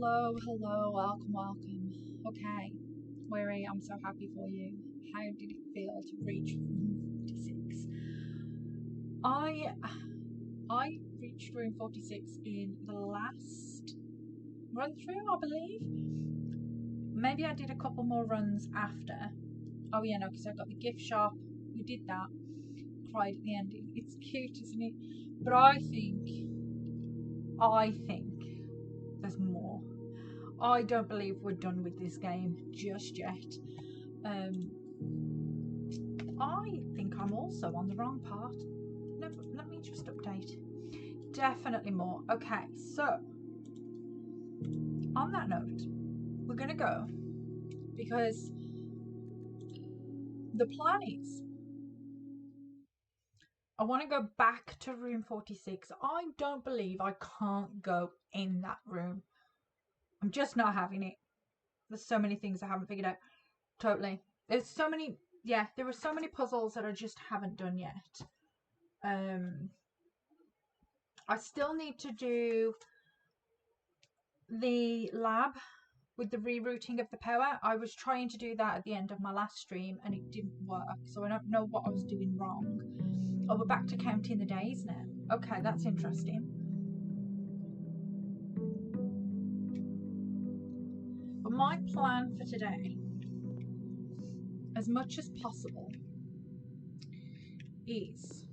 Hello, welcome. Okay, Weary, I'm so happy for you. How did it feel to reach 46? I reached room 46 in the last run through, I believe. Maybe I did a couple more runs after. Oh yeah, no, because I got the gift shop. We did that. Cried at the end. It's cute, isn't it? But I think there's more. I don't believe we're done with this game just yet. I think I'm also on the wrong part. No, let me just update. Definitely more. Okay, so on that note, we're going to go because the plan is I want to go back to room 46. I don't believe I can't go in that room. I'm just not having it. There's so many things I haven't figured out. Totally. There's so many, there are so many puzzles that I just haven't done yet. I still need to do the lab with the rerouting of the power. I was trying to do that at the end of my last stream and it didn't work, so I don't know what I was doing wrong. Oh, we're back to counting the days now. Okay, that's interesting. But my plan for today, as much as possible, is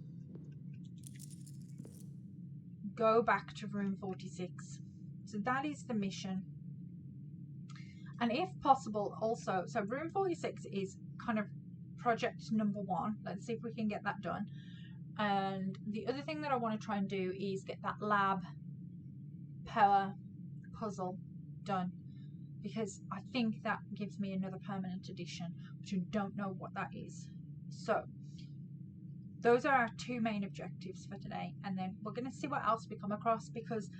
go back to room 46. So that is the mission. And if possible, also, so room 46 is kind of project number 1. Let's see if we can get that done. And the other thing that I want to try and do is get that lab power puzzle done, because I think that gives me another permanent addition, which I don't know what that is. So those are our 2 main objectives for today, and then we're going to see what else we come across, because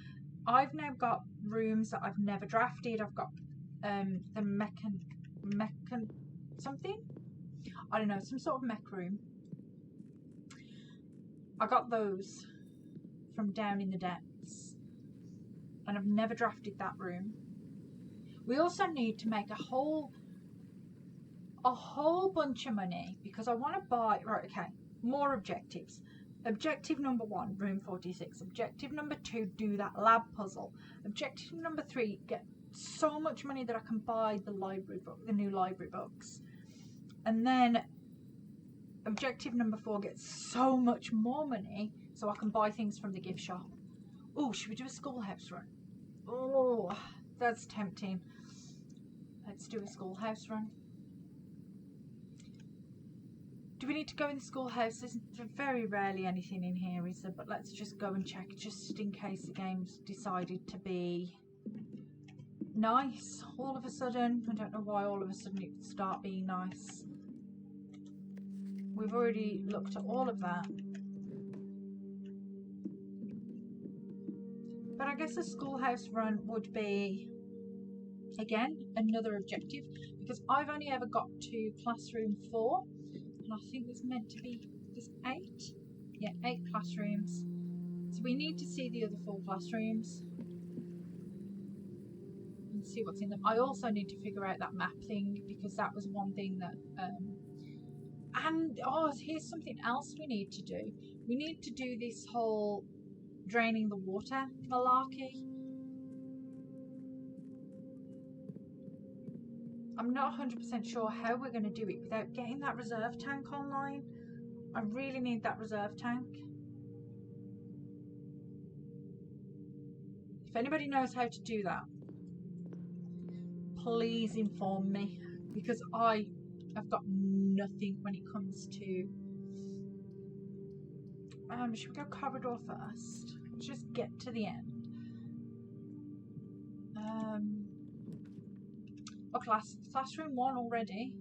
I've now got rooms that I've never drafted. I've got the mechan something, I don't know, some sort of mech room. I got those from down in the depths and I've never drafted that room. We also need to make a whole bunch of money, because I want to buy, right, okay, more objectives. Objective number 1, room 46. Objective number 2, do that lab puzzle. Objective number 3, get so much money that I can buy the library book, the new library books. And then objective number 4, get so much more money so I can buy things from the gift shop. Oh, should we do a schoolhouse run? Oh, that's tempting. Let's do a schoolhouse run. Do we need to go in the schoolhouse? There's very rarely anything in here, is there? But let's just go and check, just in case the game's decided to be nice all of a sudden. I don't know why all of a sudden it would start being nice. We've already looked at all of that. But I guess a schoolhouse run would be, again, another objective, because I've only ever got to classroom 4, and I think it's meant to be, there's 8? Yeah, 8 classrooms. So we need to see the other 4 classrooms and see what's in them. I also need to figure out that map thing, because that was one thing that and oh, here's something else we need to do. We need to do this whole draining the water malarkey. I'm not 100% sure how we're going to do it without getting that reserve tank online. I really need that reserve tank. If anybody knows how to do that, please inform me, because I have got nothing when it comes to should we go corridor first? Let's just get to the end. Classroom 1 already.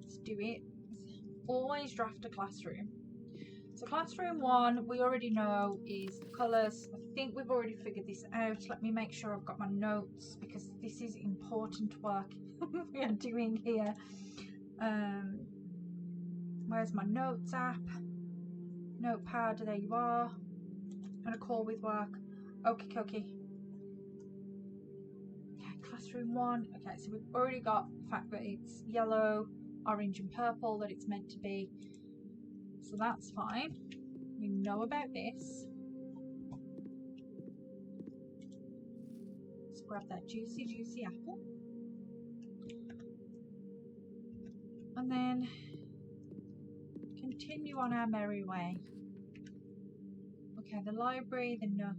Let's do it. Always draft a classroom. So classroom 1, we already know, is the colours. I think we've already figured this out. Let me make sure I've got my notes, because this is important work we are doing here. Where's my notes app? Notepad, there you are. And a call with work. Okie dokie. classroom 1. Okay, so we've already got the fact that it's yellow, orange and purple that it's meant to be. So that's fine. We know about this. Let's grab that juicy apple. And then continue on our merry way. Okay, the library, the nook.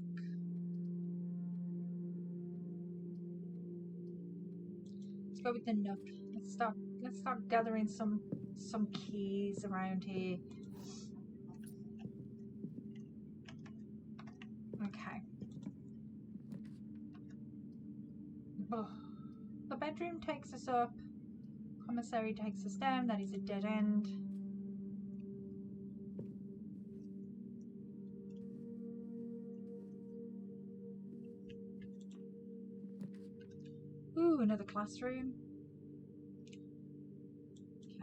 Let's go with the nook. Let's start gathering some keys around here. Okay. Oh. The bedroom takes us up. Commissary takes us down. That is a dead end. Ooh, another classroom.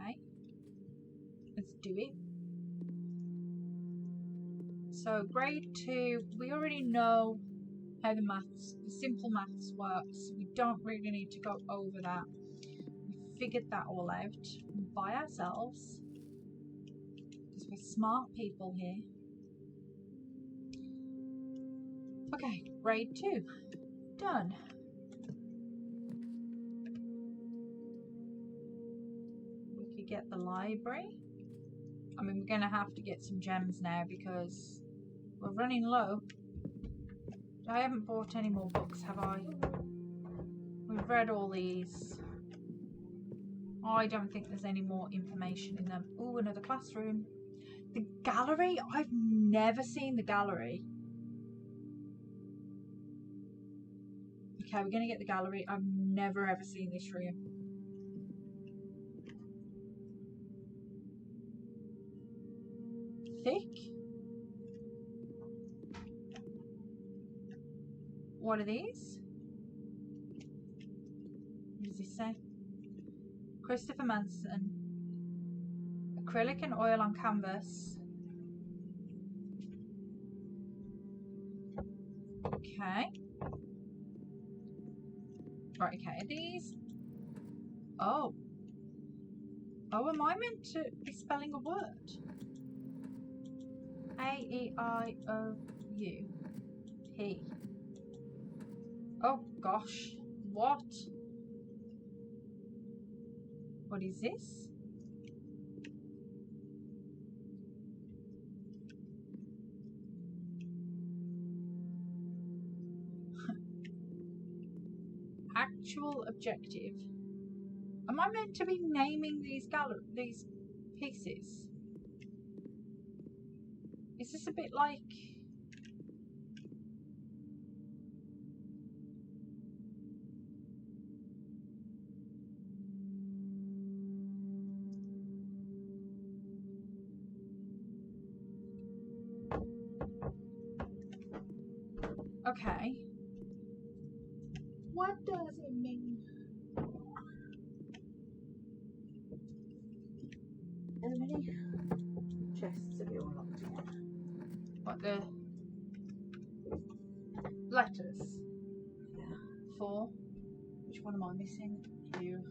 Okay. Let's do it. So grade 2, we already know how the simple maths works. We don't really need to go over that. We figured that all out by ourselves because we're smart people here. Okay, grade 2, done. We could get the library. I mean, we're gonna have to get some gems now because we're running low. I haven't bought any more books, have I? We've read all these. I don't think there's any more information in them. Ooh, another classroom. The gallery? I've never seen the gallery. Okay, we're gonna get the gallery. I've never ever seen this room. Thick? What are these? What does this say? Christopher Manson. Acrylic and oil on canvas. Okay. Right, okay, are these? Oh. Oh, am I meant to be spelling a word? A-E-I-O-U. P. Oh gosh. What? What is this? Actual objective. Am I meant to be naming these pieces? Is this a bit like... Okay. What does it mean? How many chests have you unlocked again? What, the letters? Yeah. 4. Which one am I missing? You.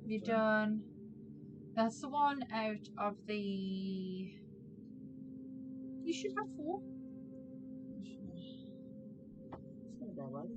Have you done... That's the one out of the... You should have 4. It's gonna go well.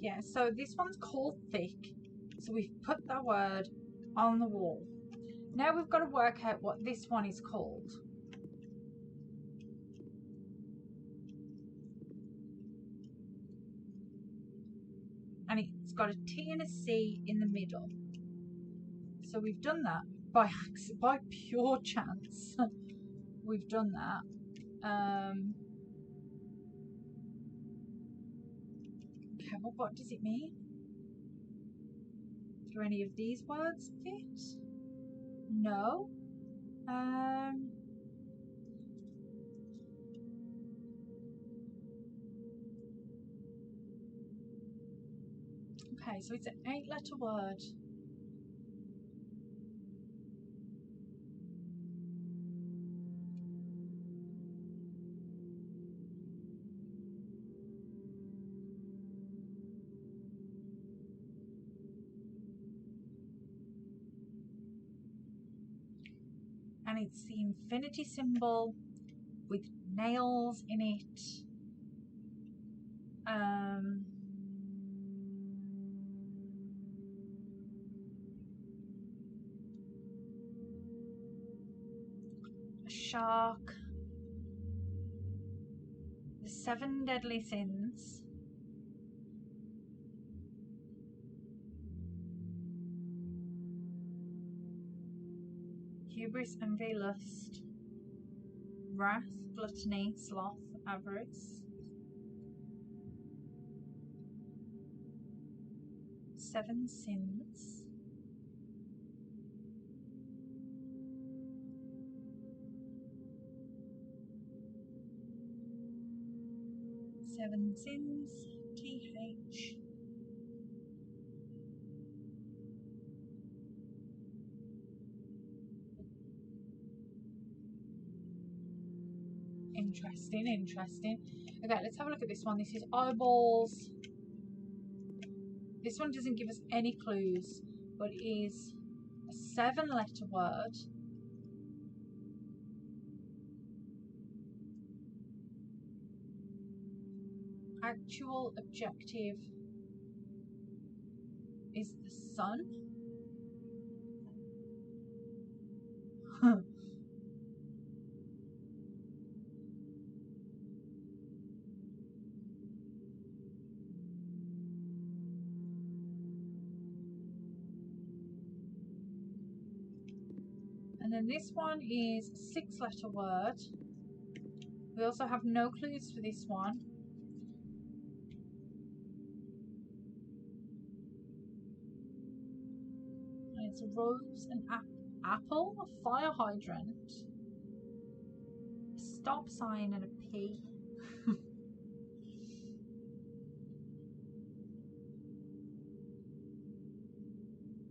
Yeah, so this one's called thick. So we've put that word on the wall. Now we've got to work out what this one is called. And it's got a T and a C in the middle. So we've done that by pure chance. We've done that. Okay, well, what does it mean? Do any of these words fit? No. Okay, so it's an 8-letter word. And it's the infinity symbol with nails in it. A shark. The 7 deadly sins. Hubris, envy, lust. Wrath, gluttony, sloth, avarice. 7 sins. Seven sins, TH. Interesting, interesting. Okay, let's have a look at this one. This is eyeballs. This one doesn't give us any clues, but it is a 7-letter word. Actual objective is the sun. And then this one is a 6-letter word. We also have no clues for this one. And it's a rose, an apple, a fire hydrant, a stop sign, and a P.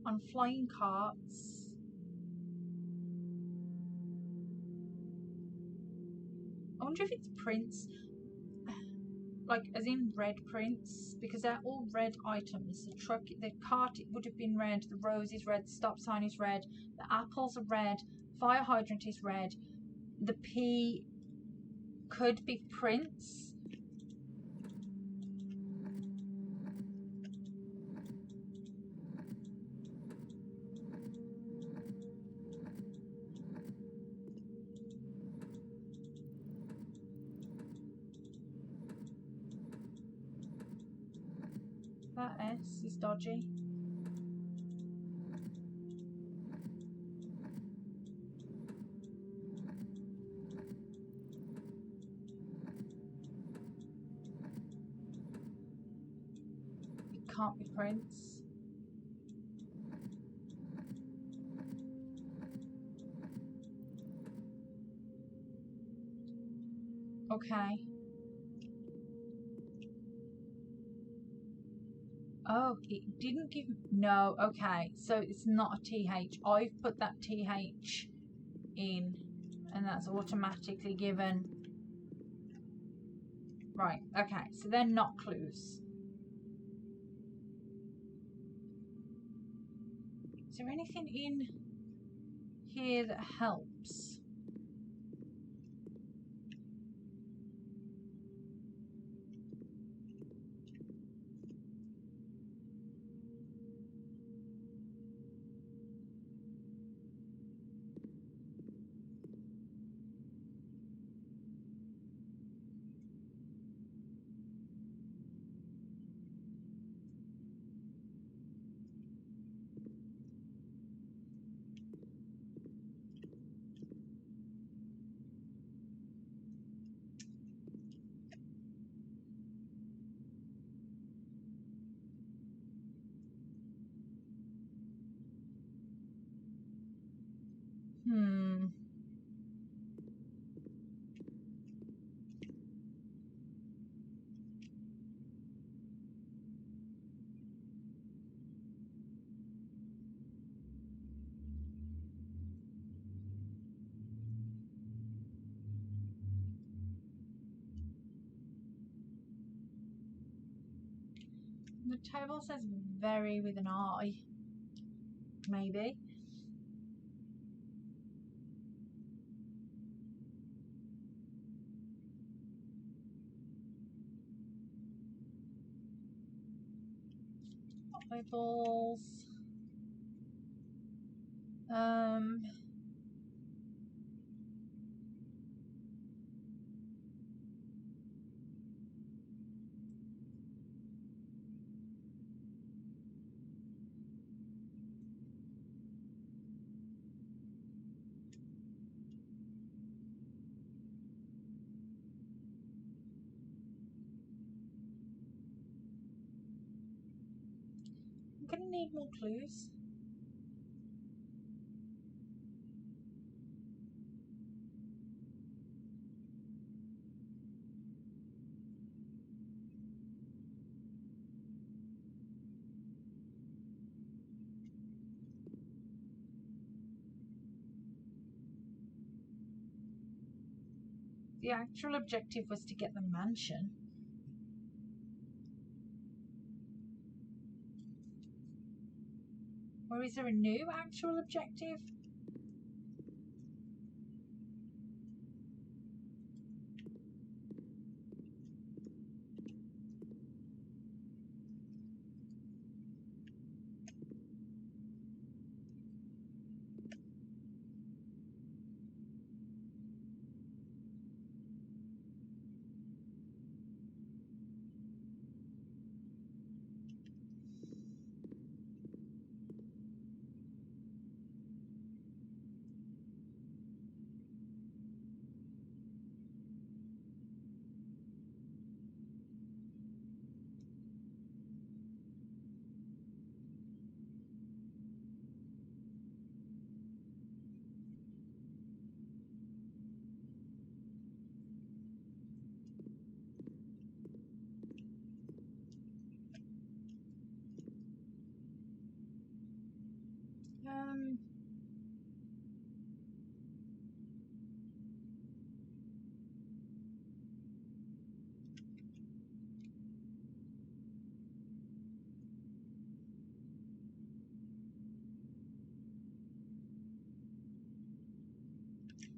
On flying carts. I wonder if it's prints, like as in red prints, because they're all red items. The truck, the cart, it would have been red. The rose is red. Stop sign is red. The apples are red. Fire hydrant is red. The P could be prints. That S is dodgy. It can't be prints. Okay. Oh, it didn't give. No, okay. So it's not a TH. I've put that TH in, and that's automatically given. Right, okay. So they're not clues. Is there anything in here that helps? The table says very with an I. Maybe. Eyeballs. I'm gonna need more clues. The actual objective was to get the mansion. Or is there a new actual objective?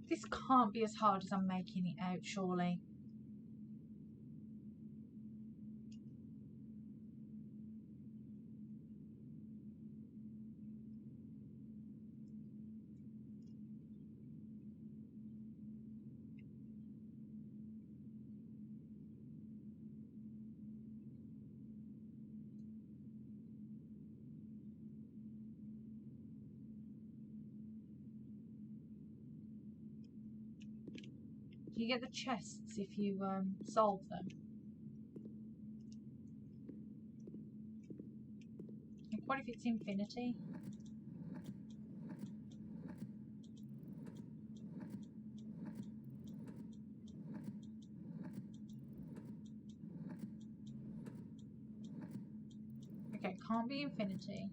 This can't be as hard as I'm making it out, surely. You get the chests if you solve them. Like, what if it's infinity? Okay, it can't be infinity.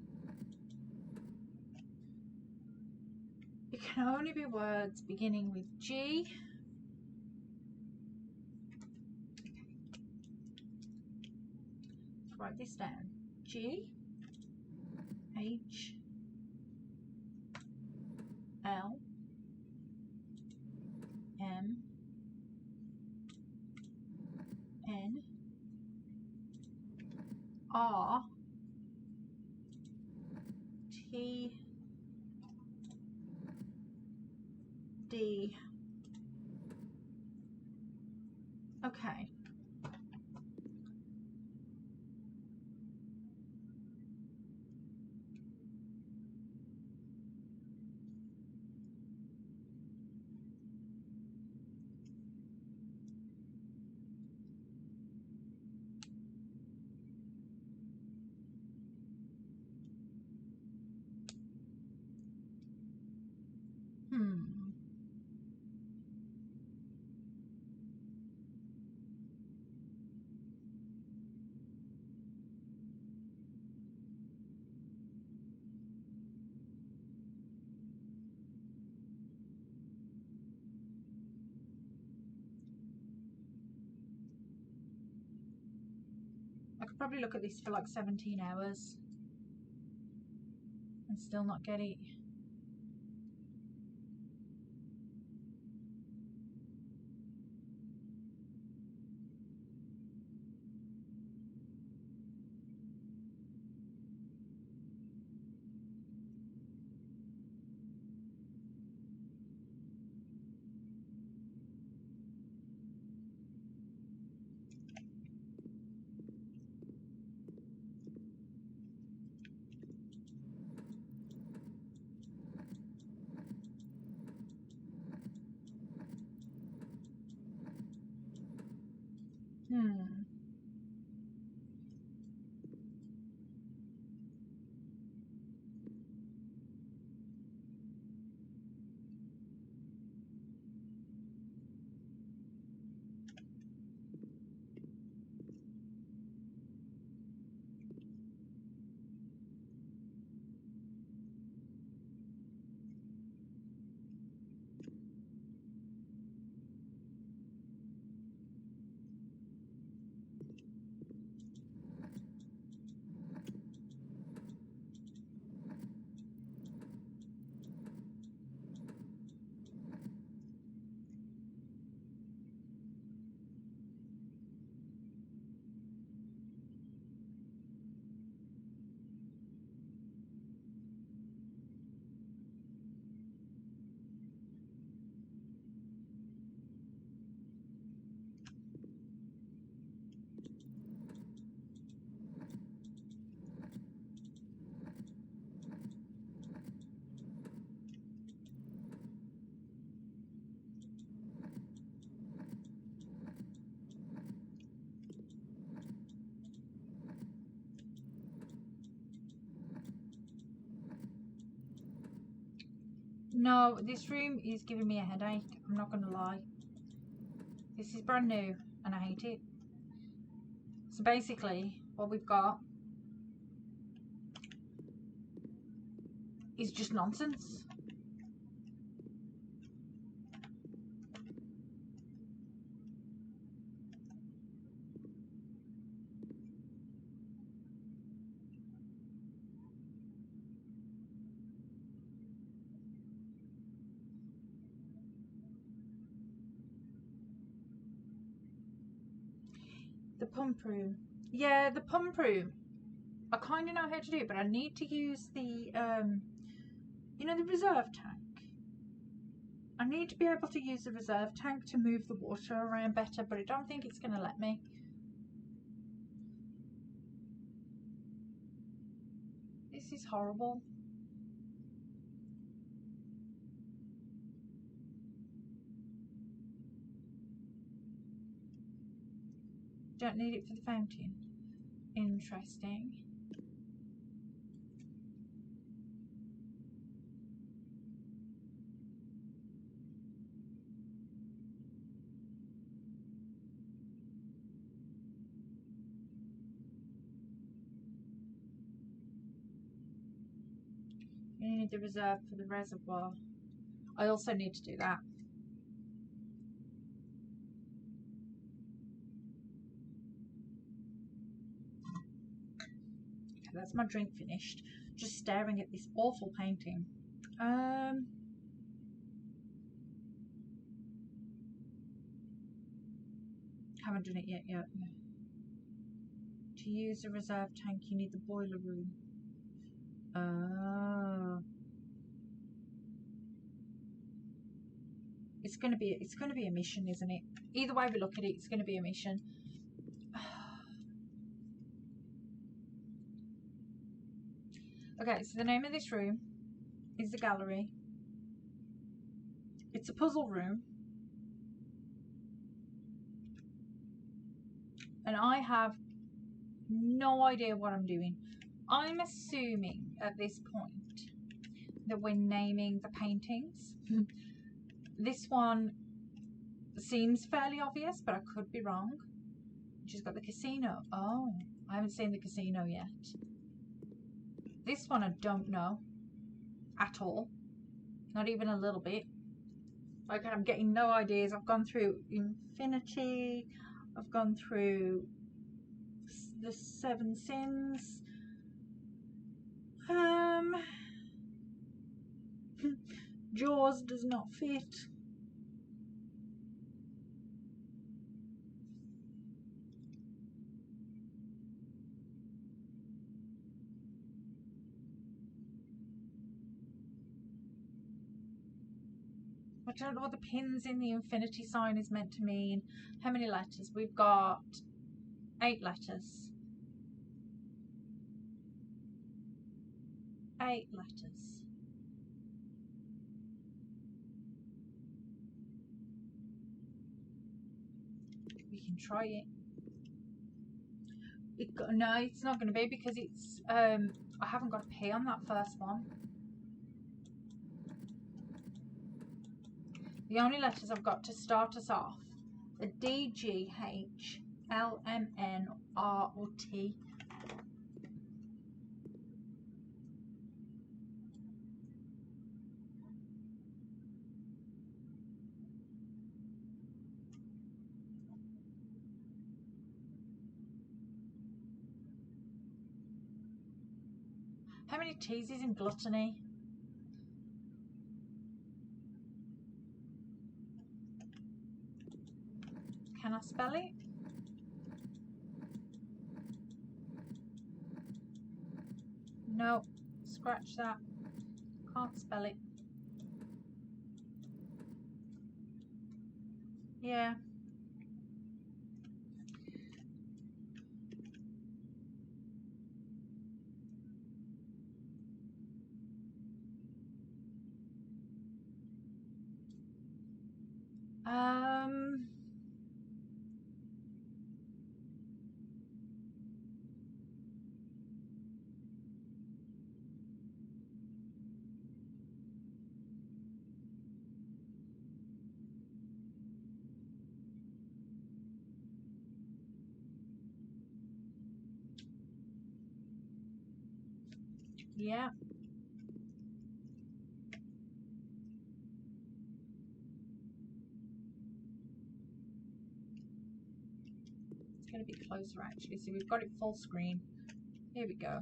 It can only be words beginning with G. Let's write this down. G H L M N R T D. Okay. probably look at this for like 17 hours and still not get it. No, this room is giving me a headache. I'm not going to lie. This is brand new and I hate it. So basically, what we've got is just nonsense. The pump room. Yeah, the pump room. I kind of know how to do it, but I need to use the, you know, the reserve tank. I need to be able to use the reserve tank to move the water around better, but I don't think it's going to let me. This is horrible. Don't need it for the fountain. Interesting. You need the reserve for the reservoir. I also need to do that. Okay, that's my drink finished. Just staring at this awful painting. Haven't done it yet. To use a reserve tank, you need the boiler room. It's gonna be a mission, isn't it? Either way we look at it, it's gonna be a mission. Okay, so the name of this room is the gallery. It's a puzzle room. And I have no idea what I'm doing. I'm assuming at this point that we're naming the paintings. This one seems fairly obvious, but I could be wrong. She's got the casino. Oh, I haven't seen the casino yet. This one I don't know at all. Not even a little bit. Like, I'm getting no ideas. I've gone through Infinity. I've gone through the 7 sins. Jaws does not fit. I don't know what the pins in the infinity sign is meant to mean. How many letters? We've got 8 letters. 8 letters. We can try it. No, it's not going to be because it's I haven't got a P on that first one. The only letters I've got to start us off are D, G, H, L, M, N, R, or T. How many T's is in gluttony? Can I spell it? No, scratch that. Can't spell it. Yeah. Yeah. It's going to be closer actually. So we've got it full screen. Here we go.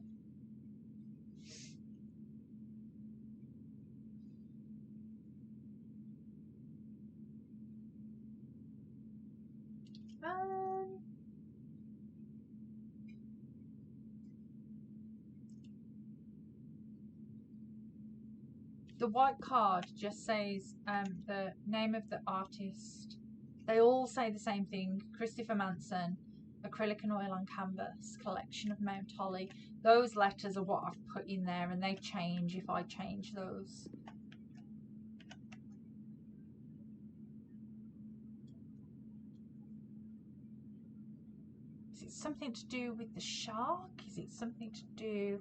The white card just says the name of the artist. They all say the same thing. Christopher Manson, acrylic and oil on canvas, collection of Mount Holly. Those letters are what I've put in there, and they change if I change those. Is it something to do with the shark? Is it something to do...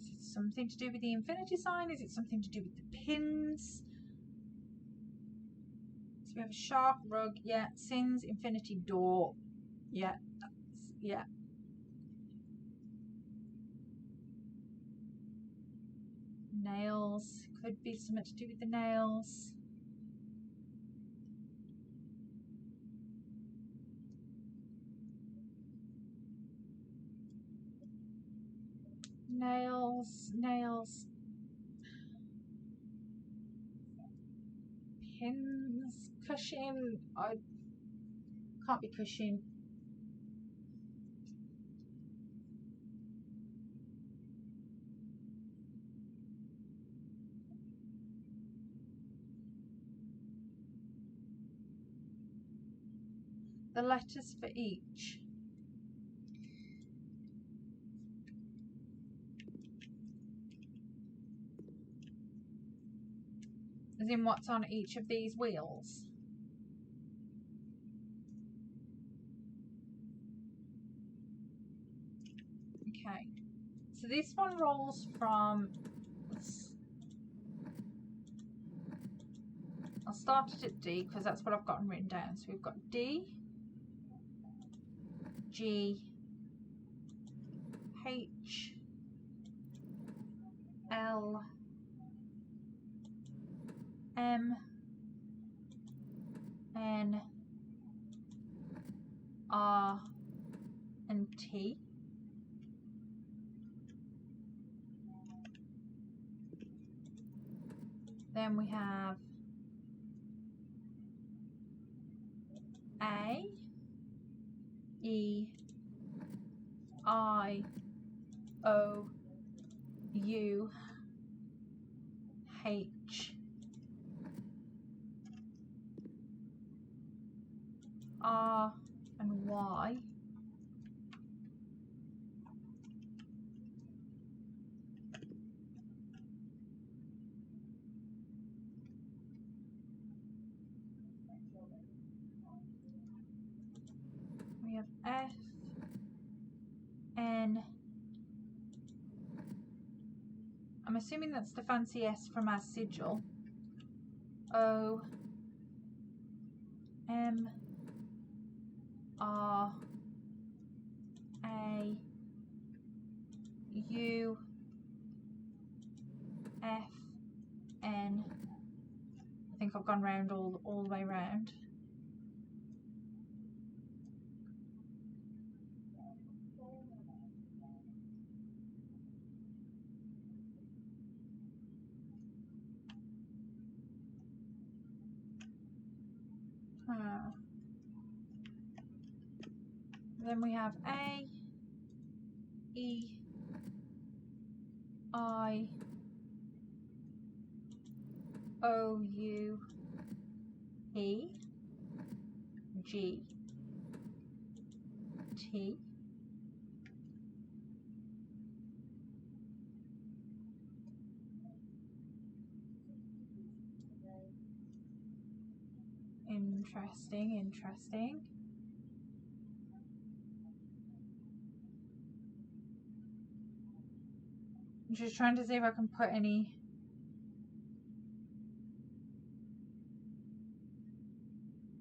Is it something to do with the infinity sign? Is it something to do with the pins? So we have a shark, rug, yeah. Sins, infinity, door, yeah. Yeah. Nails, could be something to do with the nails. Nails. Pins, cushion. I can't be cushion. The letters for each. As in what's on each of these wheels. Okay, so this one rolls from, I'll start it at D because that's what I've gotten written down. So we've got D, G, H, L, M, N, R, and T. Then we have A, E, I, O, U, H, R, and Y. We have F, N. I'm assuming that's the fancy S from our sigil. O, M, R, A, U, F, N. I think I've gone round all the way round. Then we have A, E, I, O, U, E, G, T. Interesting, interesting. I'm just trying to see if I can put any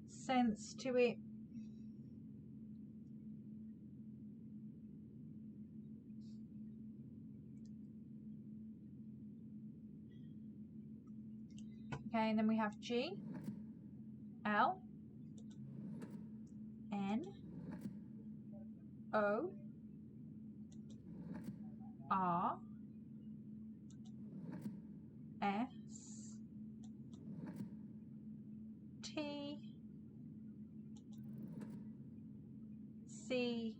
sense to it. Okay, and then we have G, L, N, O, R, S, T, C,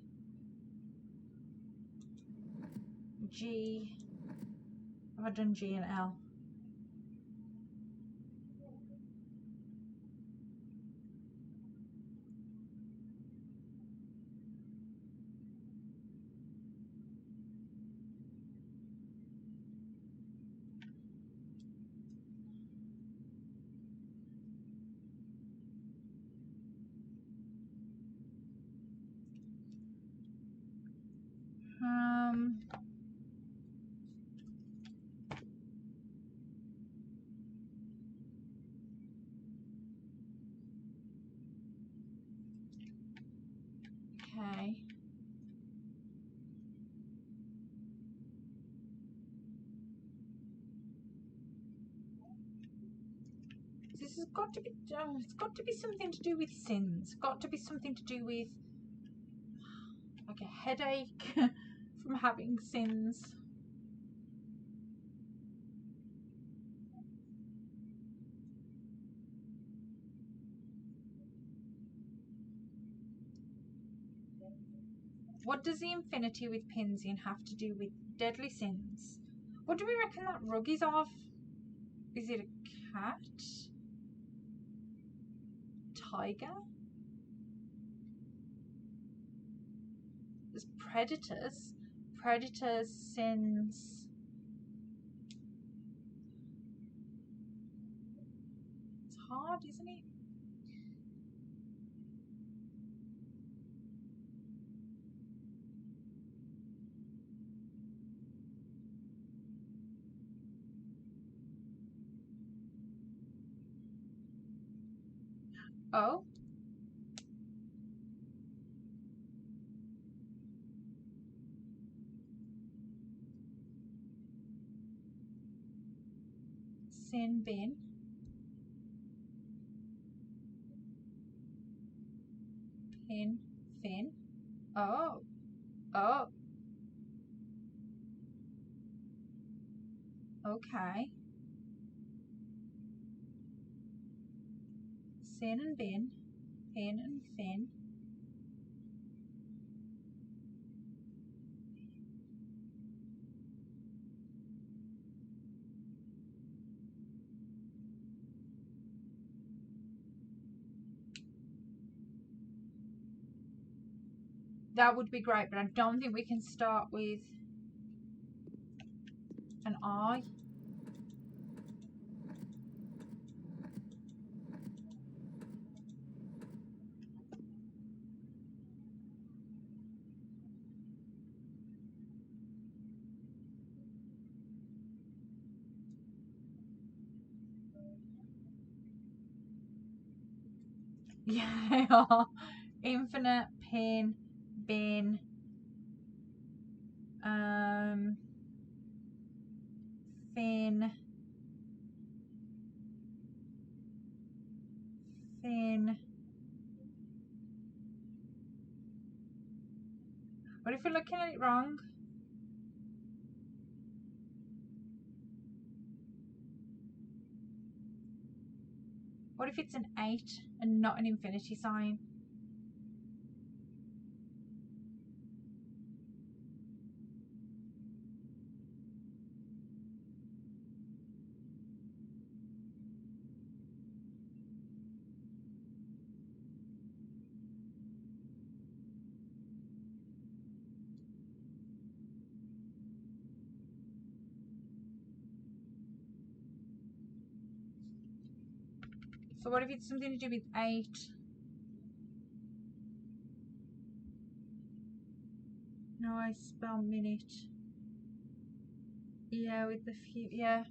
G. Have I done G and L? Okay. This has got to be, it's got to be something to do with sins. Got to be something to do with like a headache from having sins. What does the infinity with pins in have to do with deadly sins? What do we reckon that rug is of? Is it a cat? Tiger? There's predators. Predators, sins. It's hard, isn't it? Oh. Sin, bin. Pin, fin. Oh. Oh. Okay. Sin and bin. Pin and fin. That would be great, but I don't think we can start with an I. Yeah. Infinite, pin, bin. Fin. Fin. What if we're looking at it wrong? What if it's an 8 and not an infinity sign? So what if it's something to do with 8? No, I spell minute. Yeah, with the few, yeah.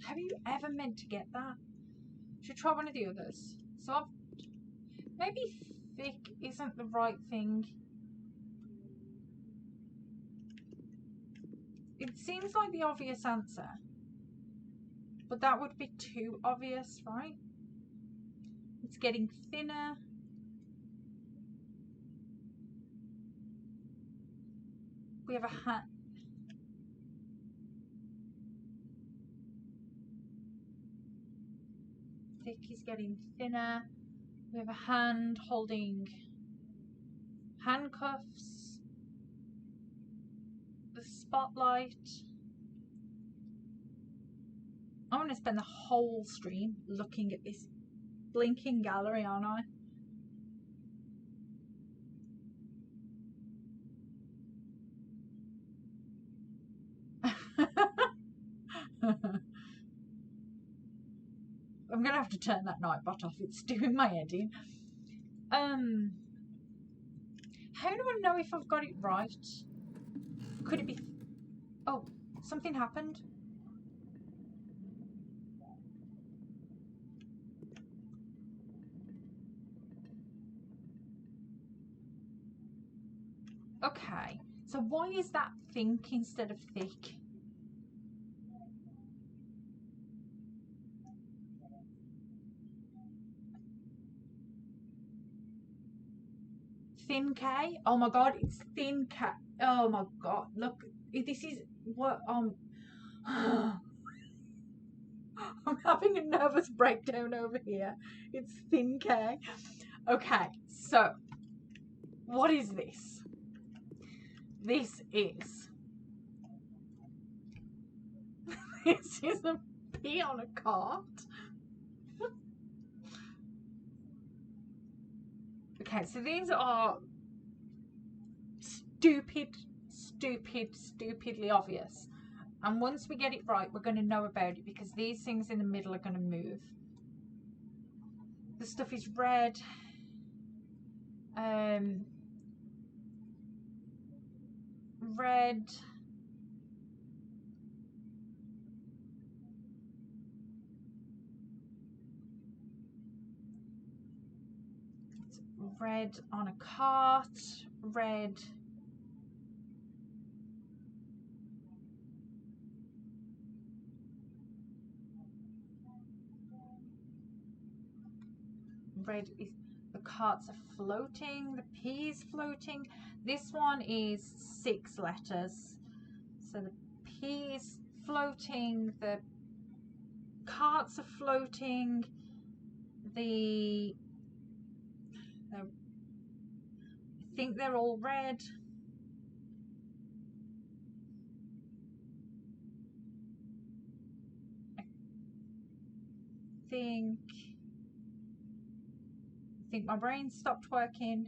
Have you ever meant to get that? Should try one of the others. So maybe thick isn't the right thing. It seems like the obvious answer, but that would be too obvious, right? It's getting thinner. We have a hat. Thick is getting thinner. We have a hand holding handcuffs. The spotlight. I'm going to spend the whole stream looking at this blinking gallery, aren't I? I'm going to have to turn that nightbot off. It's doing my head in. How do I know if I've got it right? Could it be... Oh, something happened. Okay, so why is that think instead of thick? Thin K? Oh my god, it's thin K. Oh my god, look, this is what I'm having a nervous breakdown over here. It's thin K. Okay, so what is this? This is this is a P on a cart. Okay, so these are stupidly obvious. And once we get it right, we're going to know about it, because these things in the middle are going to move. The stuff is red. Red. It's red on a cart. Red. Red is, the carts are floating, the P is floating. This one is 6 letters. So the P is floating, the carts are floating, I think they're all red. I think my brain stopped working.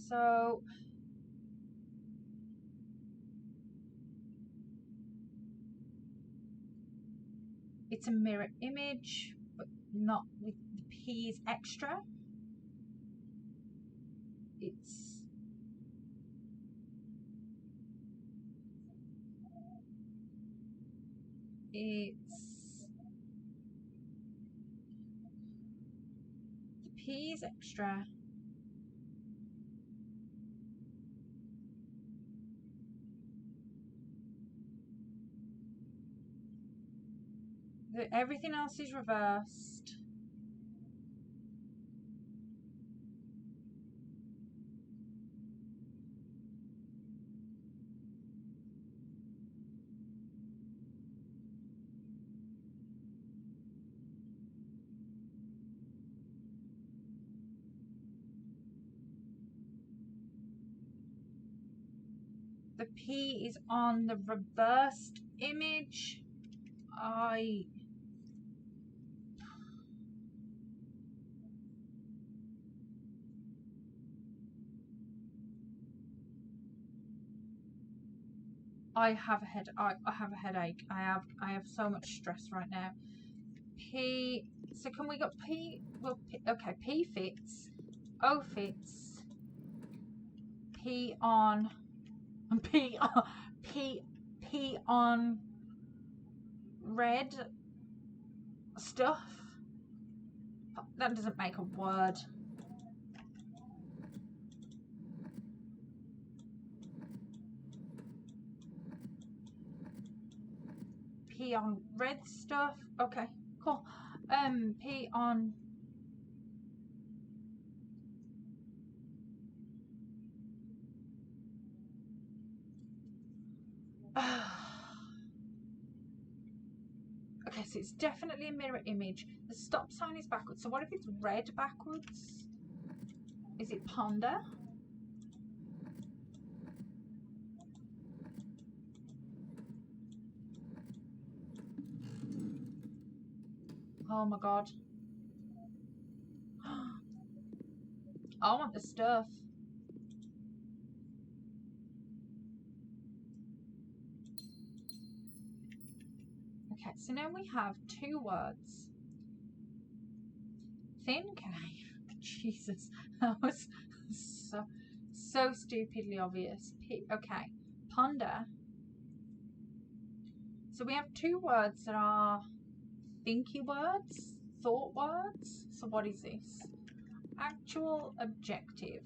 So it's a mirror image, but not with the P's extra. It's the P is extra. Everything else is reversed. The P is on the reversed image. I have a headache. I have so much stress right now. P. So can we go P? Well, okay. P fits. O fits. P on. P on. P on. Red stuff. That doesn't make a word. P on red stuff. Okay, cool. P on. Okay, so it's definitely a mirror image. The stop sign is backwards. So what if it's red backwards? Is it ponder? Oh my god. I want the stuff. Okay, so now we have 2 words. Thin cave. Jesus, that was so stupidly obvious. Okay, ponder. So we have 2 words that are thinky words, thought words. So what is this? Actual objective.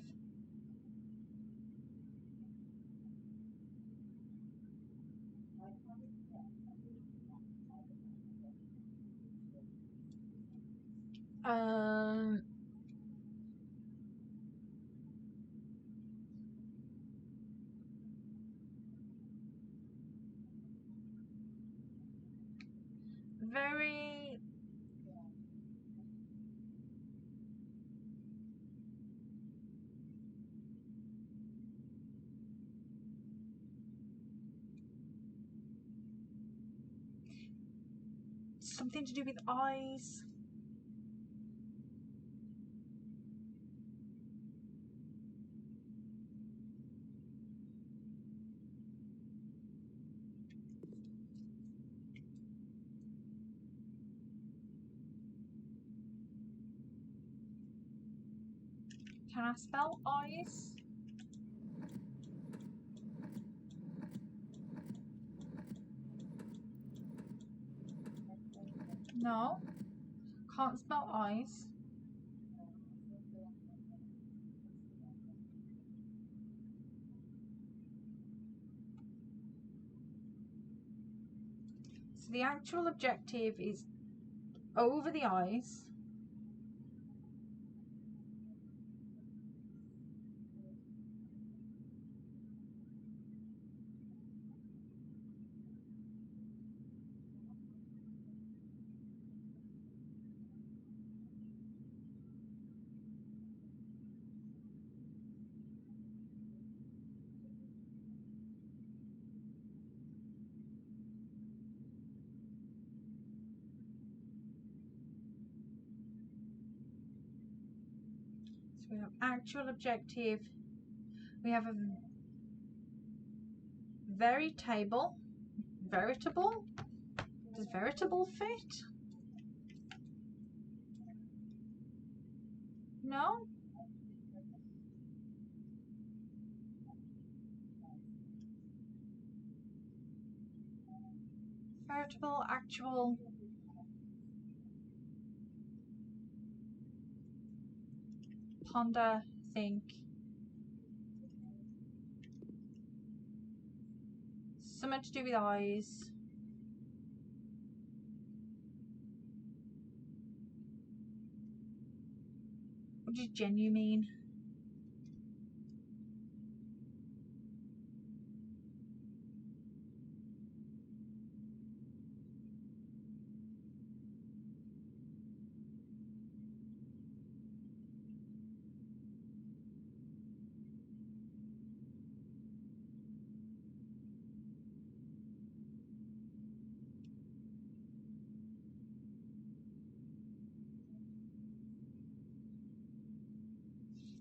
Very something to do with eyes. Can I spell eyes? No, can't spell eyes. So the actual objective is over the eyes. So we have actual objective. We have a veritable. Veritable? Does veritable fit? No? Veritable, actual. Ponder, think. Something to do with eyes. What does genuine mean?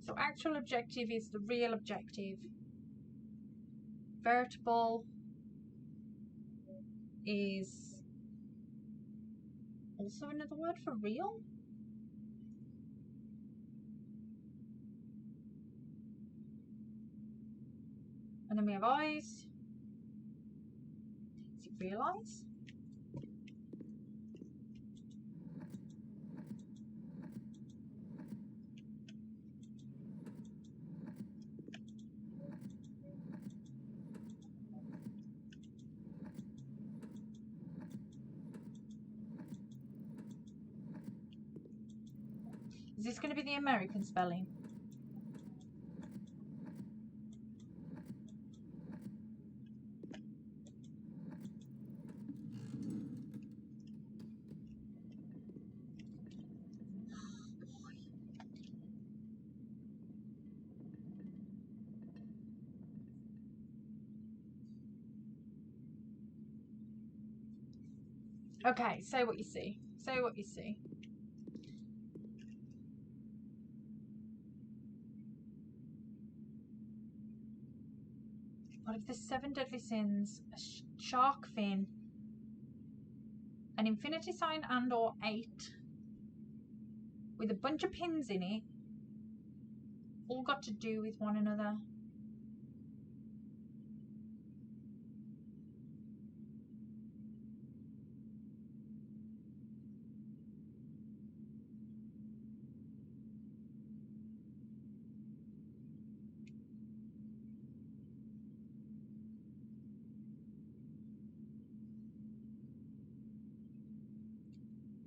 So actual objective is the real objective. Veritable is also another word for real. And then we have eyes. Is it real eyes? Is this going to be the American spelling? Okay, say what you see. Say what you see. What if the 7 deadly sins, a shark fin, an infinity sign and or 8 with a bunch of pins in it, all got to do with one another?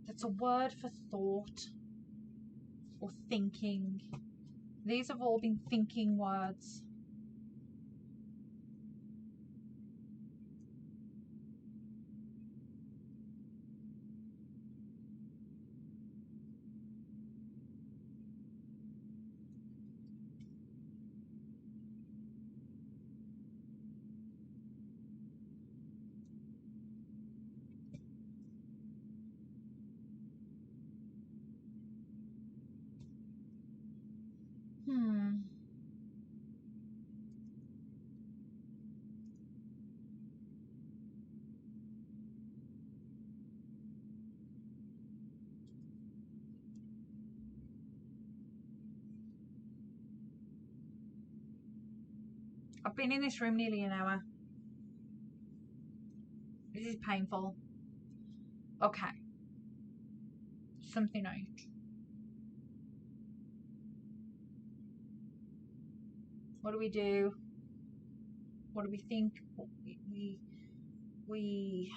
That's a word for thought or thinking. These have all been thinking words. I've been in this room nearly an hour. This is painful. Okay. Something out. What do we do? What do we think? We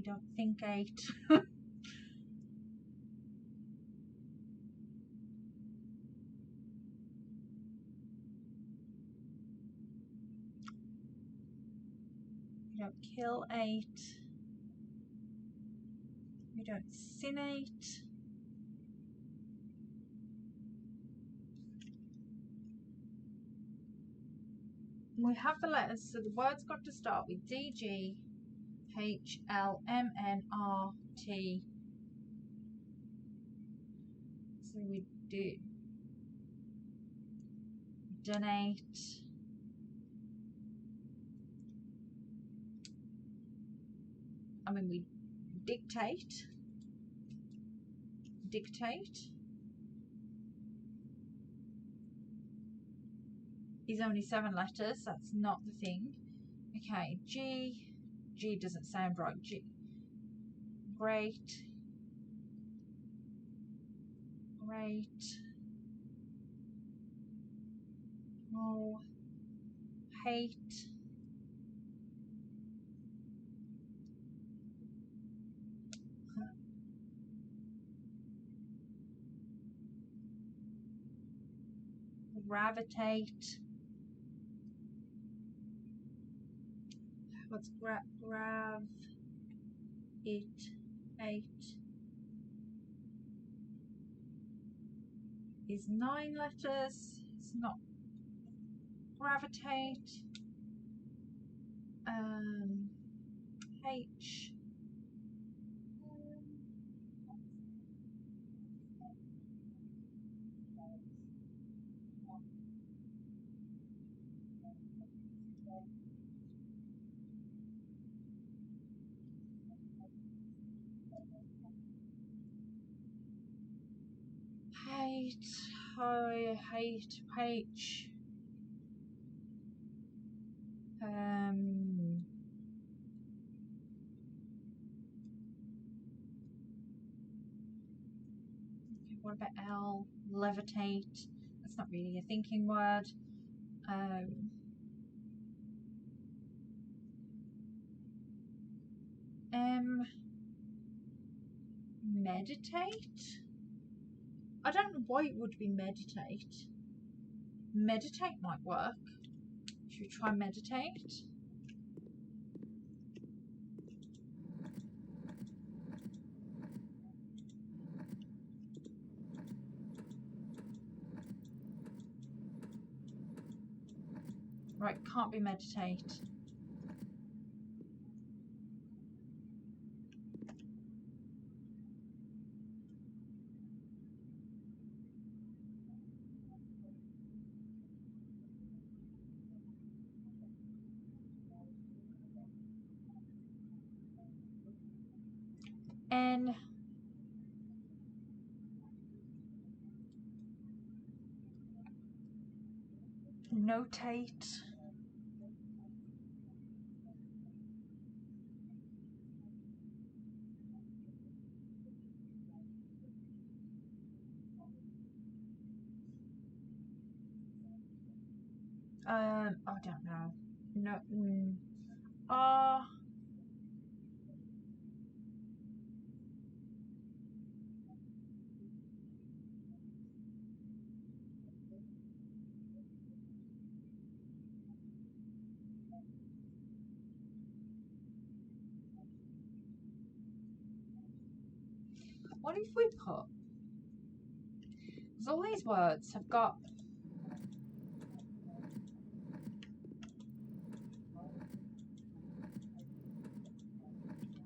don't think 8. We don't kill 8. We don't sin 8. We have the letters, so the words got to start with D, G, H, L, M, N, R, T. So we do donate. I mean, we dictate. Is only 7 letters. That's not the thing. Okay, G doesn't sound right. G. Great. Oh, hate. Gravitate. What's grav? It. 8 is 9 letters. It's not gravitate. H. Hate, H. What about L? Levitate. That's not really a thinking word. M. Meditate. I don't know why it would be meditate. Meditate might work. Should we try meditate? Right, can't be meditate. N. Notate. I don't know. No. What if we put? Because all these words have got.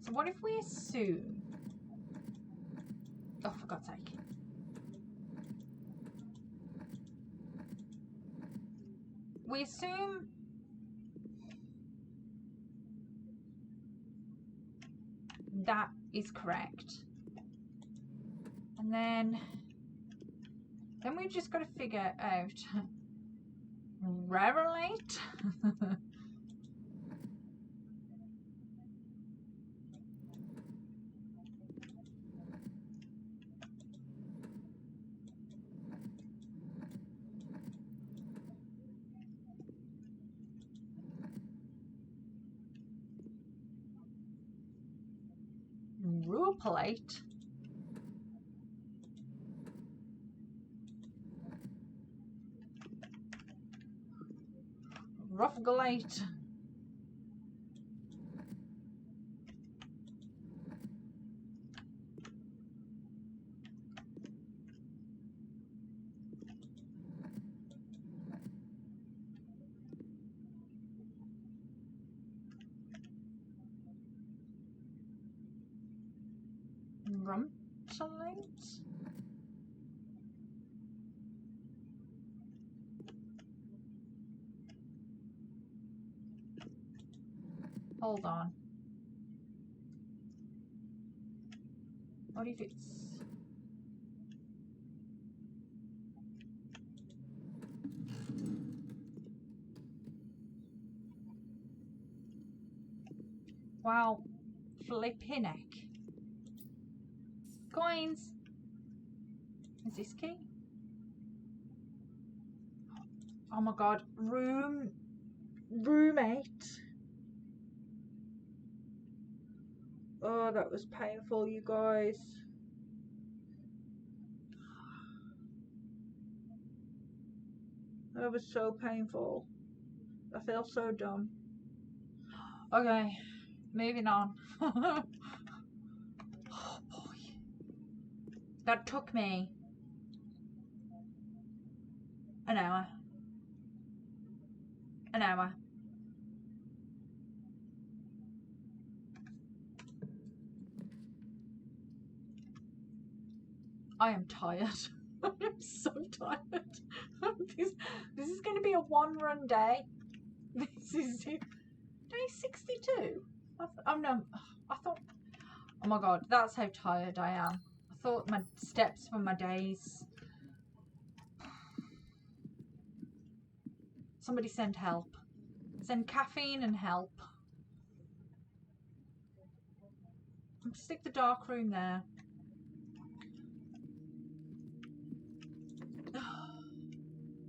So what if we assume Oh, for God's sake. We assume that is correct. And then we've just got to figure out relate. Rupelate. Ruffgalate. Rumtelate. Hold on. What if it's... Wow. Flipping heck. Coins. Is this key? Oh my God. Roommate. Oh, that was painful, you guys. That was so painful. I feel so dumb. Okay, moving on. Oh boy. That took me an hour. An hour. I am tired. I am so tired. This is going to be a one-run day. This is day 62. Oh no, I thought. Oh my God, that's how tired I am. I thought my steps were my days. Somebody send help. Send caffeine and help. Stick the dark room there.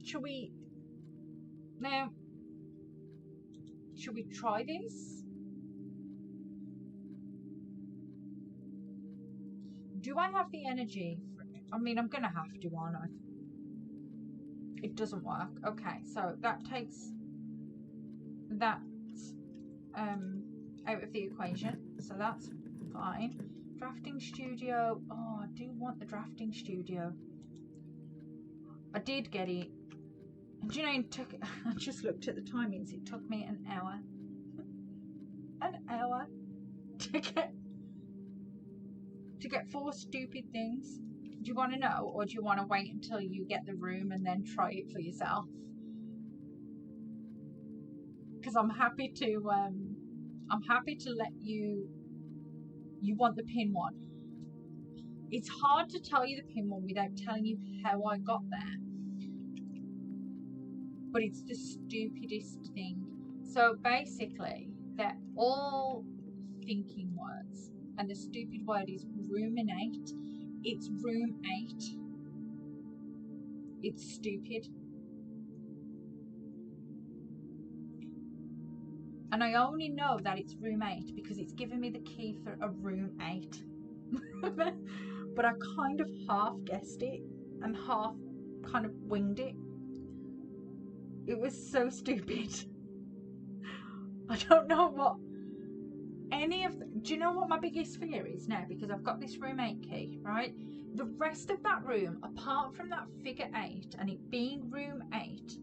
Should we now? Should we try this? Do I have the energy? I mean, I'm gonna have to, aren't I? It doesn't work. Okay, so that takes that out of the equation. So that's fine. Drafting studio. Oh, I do want the drafting studio. I did get it. And do you know, it took, I just looked at the timings. It took me an hour. An hour to get 4 stupid things. Do you want to know, or do you want to wait until you get the room and then try it for yourself? Because I'm happy to let you. You want the pin one. It's hard to tell you the pin one without telling you how I got there. But it's the stupidest thing. So basically, they're all thinking words. And the stupid word is ruminate. It's room 8. It's stupid. And I only know that it's room 8 because it's given me the key for a room 8. But I kind of half guessed it and half kind of winged it. It was so stupid. I don't know what any of do you know what my biggest fear is now? Because I've got this room 8 key, right? The rest of that room, apart from that figure 8 and it being room 8,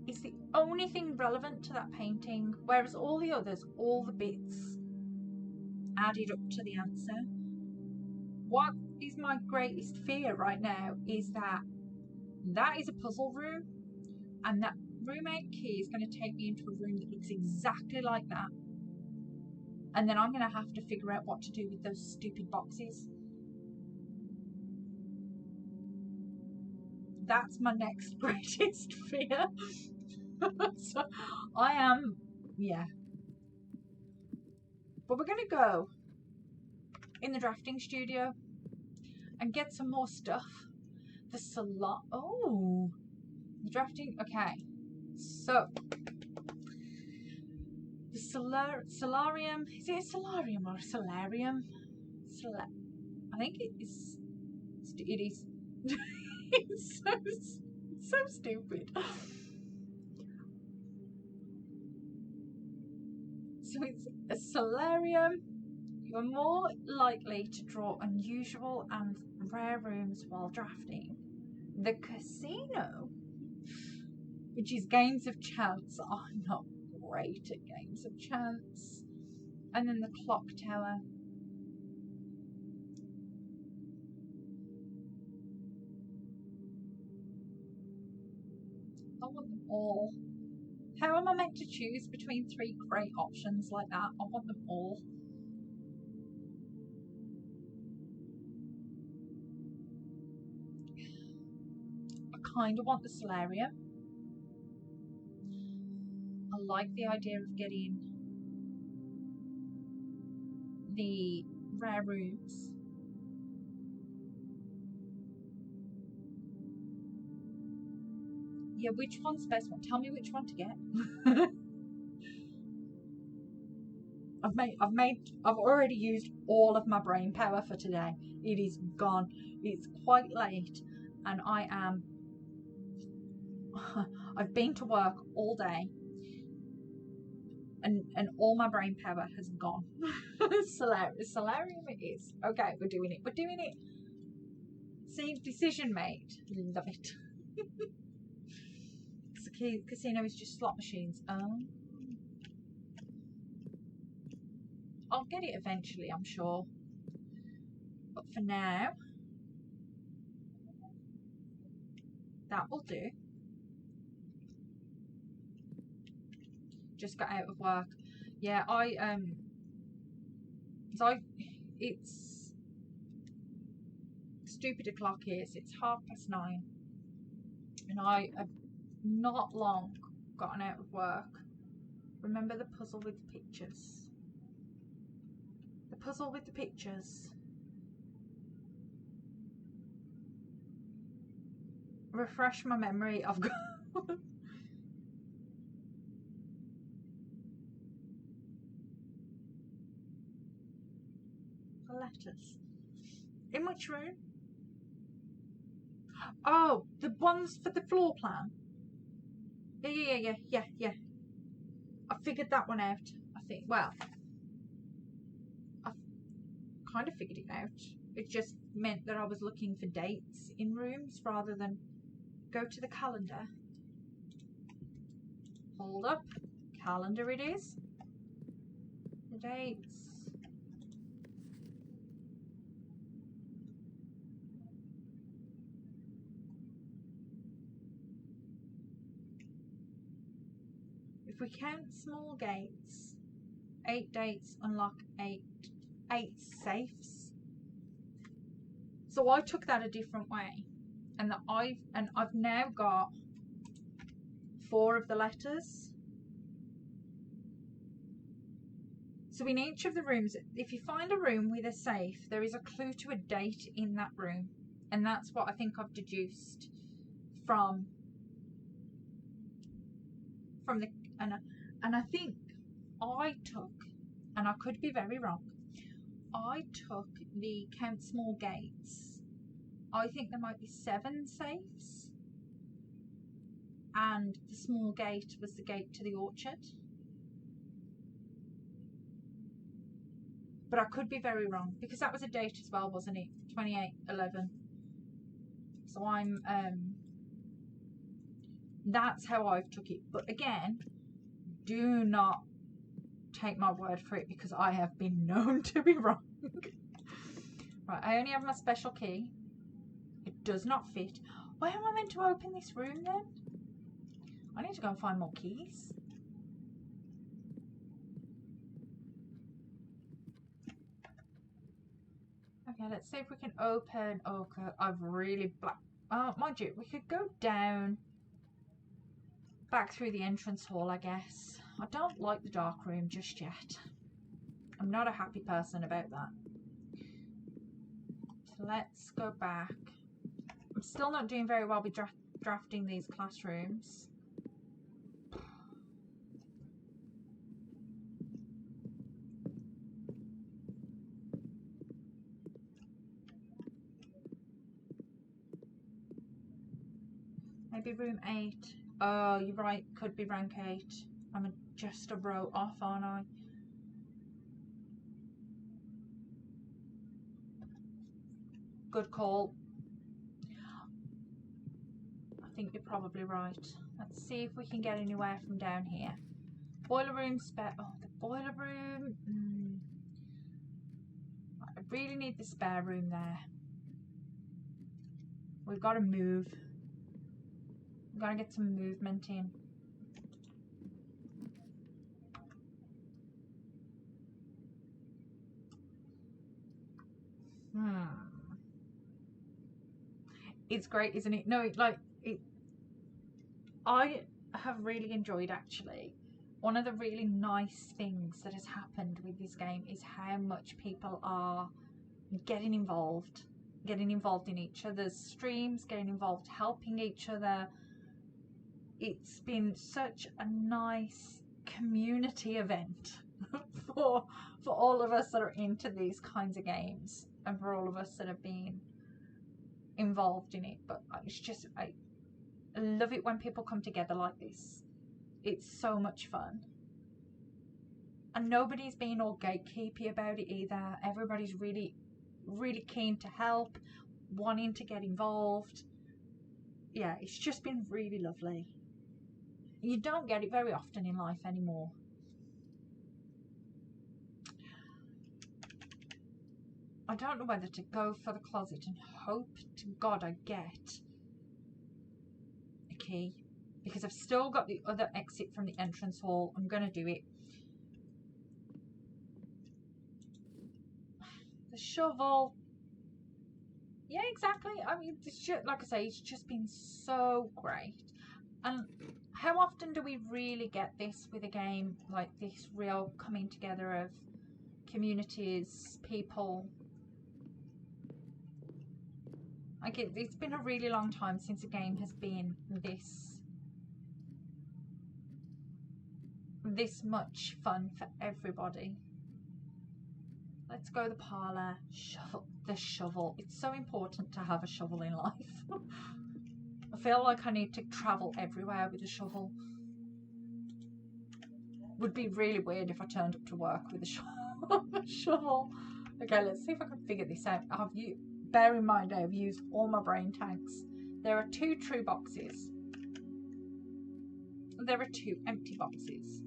is the only thing relevant to that painting, whereas all the others, all the bits added up to the answer. what is my greatest fear right now is that is a puzzle room, and that roommate key is going to take me into a room that looks exactly like that, and then I'm going to have to figure out what to do with those stupid boxes. That's my next greatest fear. So I am, yeah. But we're going to go in the drafting studio and get some more stuff. The the drafting, okay. So, the solarium, is it a solarium or a solarium? I think it is. It's so stupid. So it's a solarium. You're more likely to draw unusual and rare rooms while drafting. The casino, which is games of chance. I'm not great at games of chance. And then the clock tower. I want them all. How am I meant to choose between 3 great options like that? I want them all. I kind of want the solarium. I like the idea of getting the rare rooms. Yeah, which one's the best one? Tell me which one to get. I've already used all of my brain power for today. It is gone. It's quite late, and I've been to work all day, and all my brain power has gone. Solarium it is. Okay, we're doing it. See, decision made. Love it. The casino is just slot machines. I'll get it eventually, I'm sure. But for now, that will do. Just got out of work. Yeah, it's stupid o'clock here, so it's 9:30, and I have not long gotten out of work. Remember the puzzle with the pictures? The puzzle with the pictures. Refresh my memory. I've got the letters. In which room? Oh, the ones for the floor plan. Yeah. I figured that one out. I think. Well, I kind of figured it out. It just meant that I was looking for dates in rooms rather than go to the calendar. Hold up. Calendar it is. The dates. If we count small gates, 8 dates unlock 8 safes. So I took that a different way, and I've now got 4 of the letters. So in each of the rooms, if you find a room with a safe, there is a clue to a date in that room, and that's what I think I've deduced from the and I think I took, and I could be very wrong, I took the count small gates. I think there might be 7 safes, and the small gate was the gate to the orchard. But I could be very wrong, because that was a date as well, wasn't it? 28/11. So I'm that's how I've took it. But again, do not take my word for it, because I have been known to be wrong. Right, I only have my special key. It does not fit. Where am I meant to open this room then? I need to go and find more keys. Okay, let's see if we can open. Oh, I've really black. Mind you, we could go down, back through the entrance hall, I guess. I don't like the dark room just yet. I'm not a happy person about that. So let's go back. I'm still not doing very well with drafting these classrooms. Maybe room 8. Oh, you're right. Could be rank 8. I'm just a row off, aren't I? Good call. I think you're probably right. Let's see if we can get anywhere from down here. Boiler room spare. Oh, the boiler room. I really need the spare room there. We've got to move. We've got to get some movement in. It's great, isn't it? No, I have really enjoyed, actually. One of the really nice things that has happened with this game is how much people are getting involved in each other's streams, getting involved, helping each other. It's been such a nice community event for all of us that are into these kinds of games, and for all of us that have been involved in it. But it's just, I love it when people come together like this. It's so much fun. And nobody's being all gatekeepy about it either. Everybody's really, really keen to help, wanting to get involved. Yeah, it's just been really lovely. You don't get it very often in life anymore. I don't know whether to go for the closet and hope to God I get a key, because I've still got the other exit from the entrance hall. I'm going to do it. The shovel. Yeah, exactly. I mean, like I say, it's just been so great. And how often do we really get this with a game like this, real coming together of communities, people? Like it's been a really long time since a game has been this much fun for everybody. Let's go to the parlour. The shovel. It's so important to have a shovel in life. I feel like I need to travel everywhere with a shovel. Would be really weird if I turned up to work with a shovel. Okay, let's see if I can figure this out. Bear in mind, I have used all my brain tanks. There are 2 true boxes. There are 2 empty boxes.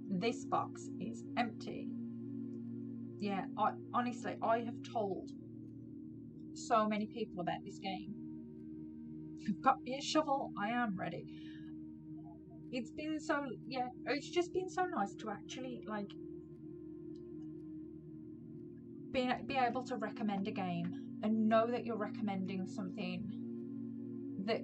This box is empty. Yeah, honestly, I have told so many people about this game. You've got me a shovel, I am ready. It's been so, yeah, it's just been so nice to actually, like, be able to recommend a game and know that you're recommending something that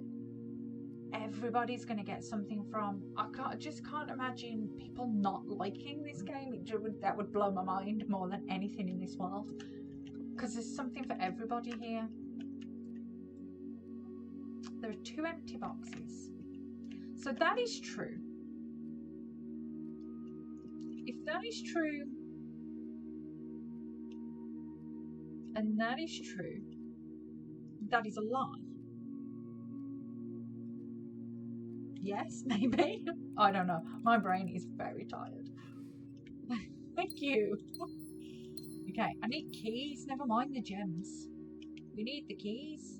everybody's going to get something from. I just can't imagine people not liking this game. That would blow my mind more than anything in this world, because there's something for everybody here. There are 2 empty boxes. So that is true. If that is true, and that is true, that is a lie. Yes, maybe. I don't know. My brain is very tired. Thank you. Okay, I need keys. Never mind the gems. We need the keys.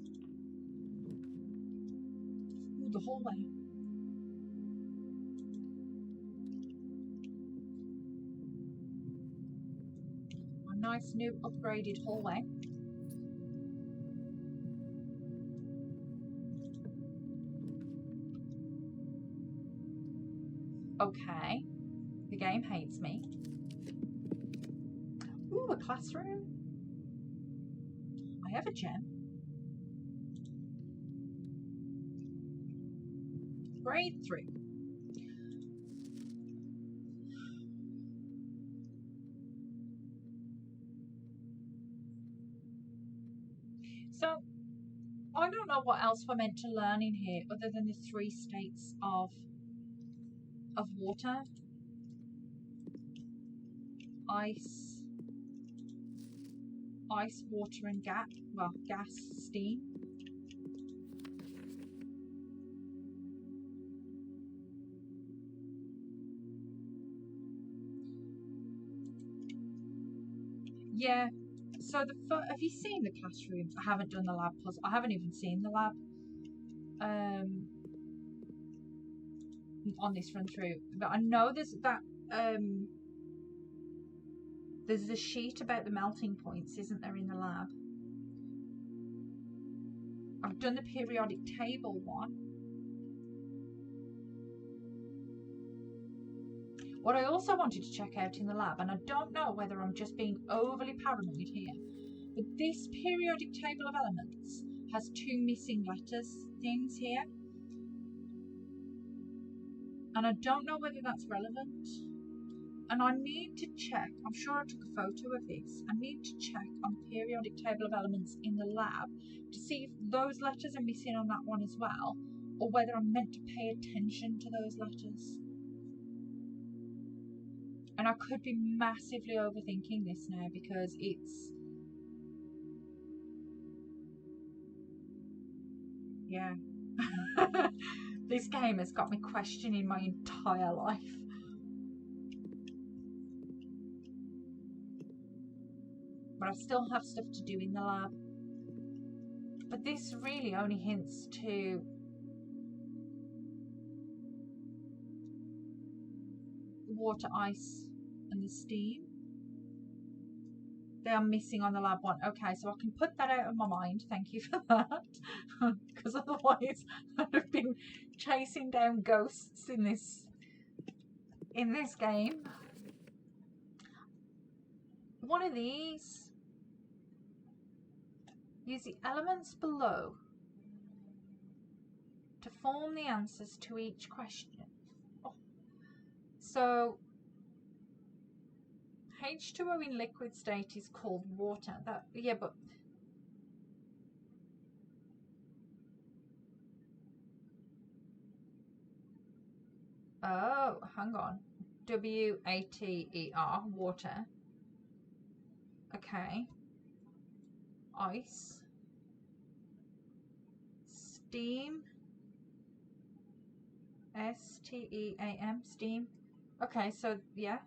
Ooh, the hallway. A nice new upgraded hallway. Okay. The game hates me. Ooh, a classroom. I have a gem. Grade 3. So, I don't know what else we're meant to learn in here other than the 3 states of water. Ice, water, and gas. Well, gas, steam. Yeah. So have you seen the classroom? I haven't done the lab puzzle. I haven't even seen the lab. On this run through, but I know there's there's a sheet about the melting points, isn't there, in the lab? I've done the periodic table one. What I also wanted to check out in the lab, and I don't know whether I'm just being overly paranoid here, but this periodic table of elements has 2 missing letters things here. And I don't know whether that's relevant. And I need to check, I'm sure I took a photo of this, I need to check on the periodic table of elements in the lab to see if those letters are missing on that one as well, or whether I'm meant to pay attention to those letters. And I could be massively overthinking this now because it's... yeah. This game has got me questioning my entire life. But I still have stuff to do in the lab. But this really only hints to the water, ice, and the steam. They are missing on the lab one. Okay, so I can put that out of my mind. Thank you for that. Because otherwise I'd have been chasing down ghosts in this game. One of these. Use the elements below to form the answers to each question. Oh. So H2O in liquid state is called water. Yeah, but oh, hang on. WATER, water. Okay. Ice. Steam. STEAM, steam. Okay, so yeah.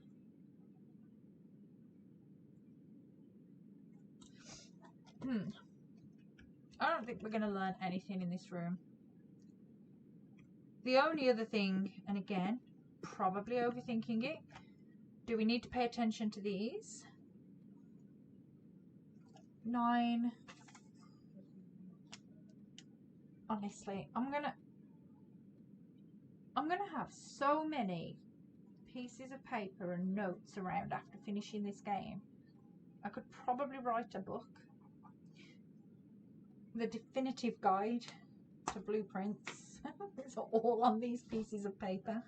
I don't think we're going to learn anything in this room. The only other thing, and again, probably overthinking it, do we need to pay attention to these? 9. Honestly, I'm gonna have so many pieces of paper and notes around after finishing this game. I could probably write a book. The definitive guide to blueprints. It's all on these pieces of paper.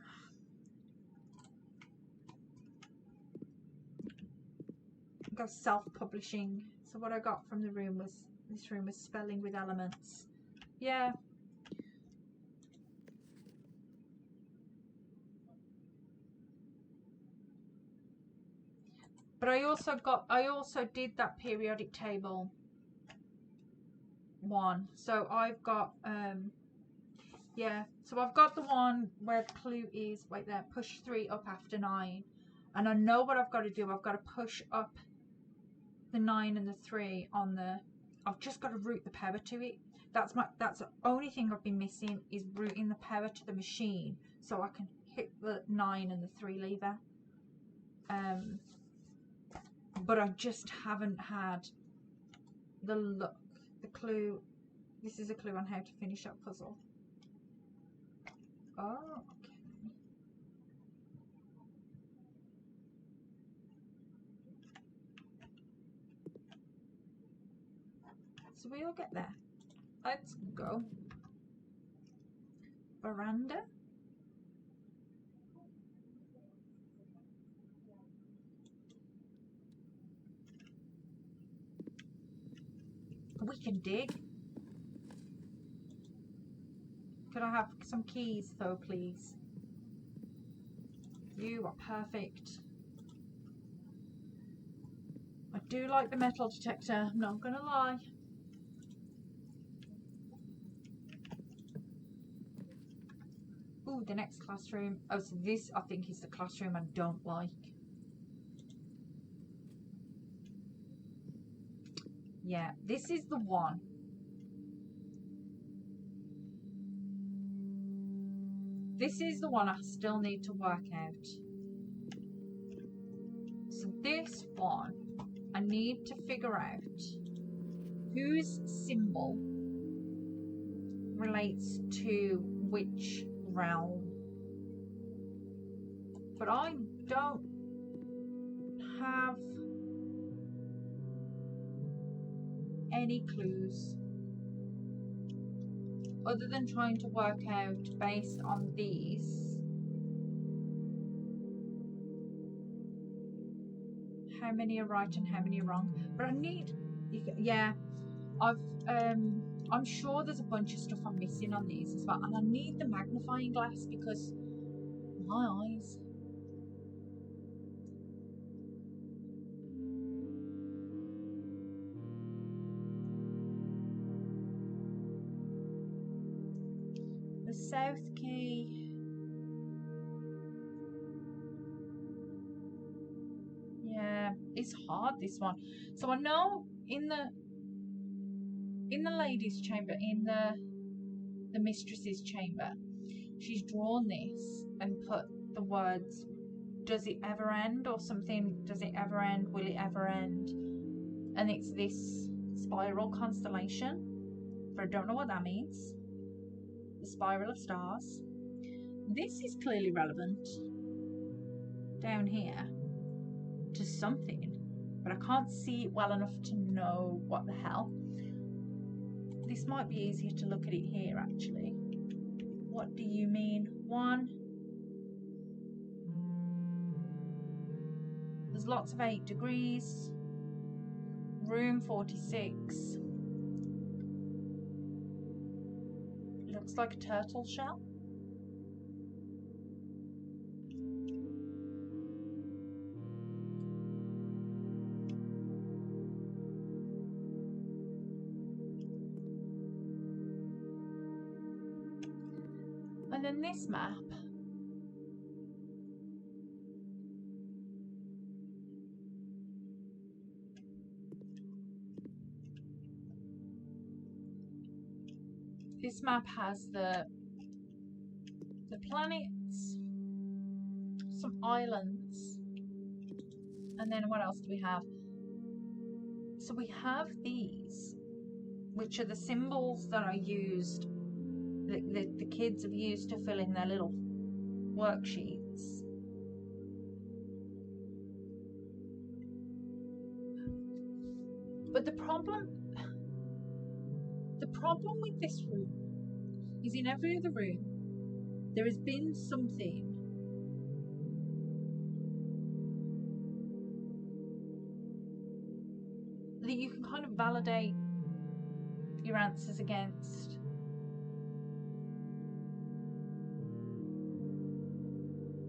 Go self-publishing. So what I got from the room was, this room was spelling with elements. Yeah. But I also did that periodic table one. So I've got yeah, so I've got the one where the clue is, wait there, push 3 up after 9. And I know what I've got to do. I've got to push up the 9 and the 3 on the, I've just got to route the power to it. That's the only thing I've been missing, is routing the power to the machine so I can hit the 9 and the 3 lever. But I just haven't had the clue. This is a clue on how to finish up puzzle. Oh, okay. So we'll get there. Let's go. Veranda. We can dig. Could I have some keys though, please? You are perfect. I do like the metal detector, I'm not gonna lie. Ooh, the next classroom. Oh, so this I think is the classroom I don't like. Yeah, this is the one. This is the one I still need to work out. So this one, I need to figure out whose symbol relates to which realm. But I don't have any clues other than trying to work out based on these how many are right and how many are wrong. But I need, yeah, I'm sure there's a bunch of stuff I'm missing on these as well, and I need the magnifying glass because my eyes. The south key. Yeah, it's hard, this one. So I know in the ladies' chamber, in the mistress's chamber, she's drawn this and put the words, does it ever end, or something, does it ever end, will it ever end? And it's this spiral constellation, but I don't know what that means. The spiral of stars. This is clearly relevant down here to something, but I can't see it well enough to know what the hell. This might be easier to look at it here, actually. What do you mean? 1. There's lots of 8 degrees. Room 46. Looks like a turtle shell. And then this map. This map has the planets, some islands, and then what else do we have? So we have these, which are the symbols that are used, the kids have used to fill in their little worksheets. But the problem with this room is in every other room there has been something that you can kind of validate your answers against.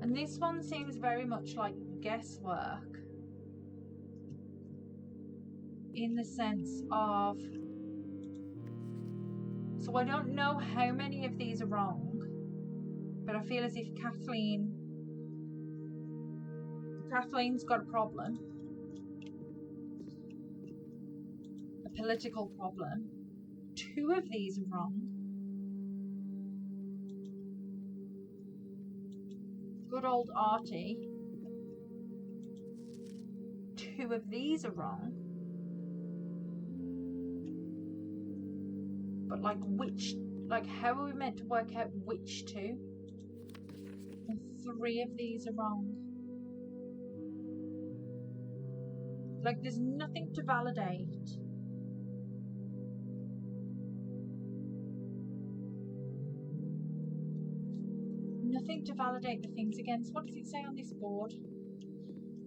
And this one seems very much like guesswork, in the sense of, so I don't know how many of these are wrong, but I feel as if Kathleen's got a problem, a political problem. 2 of these are wrong. Good old Artie. 2 of these are wrong. But how are we meant to work out which 2? And 3 of these are wrong. Like, there's nothing to validate. need to validate the things again. So what does it say on this board?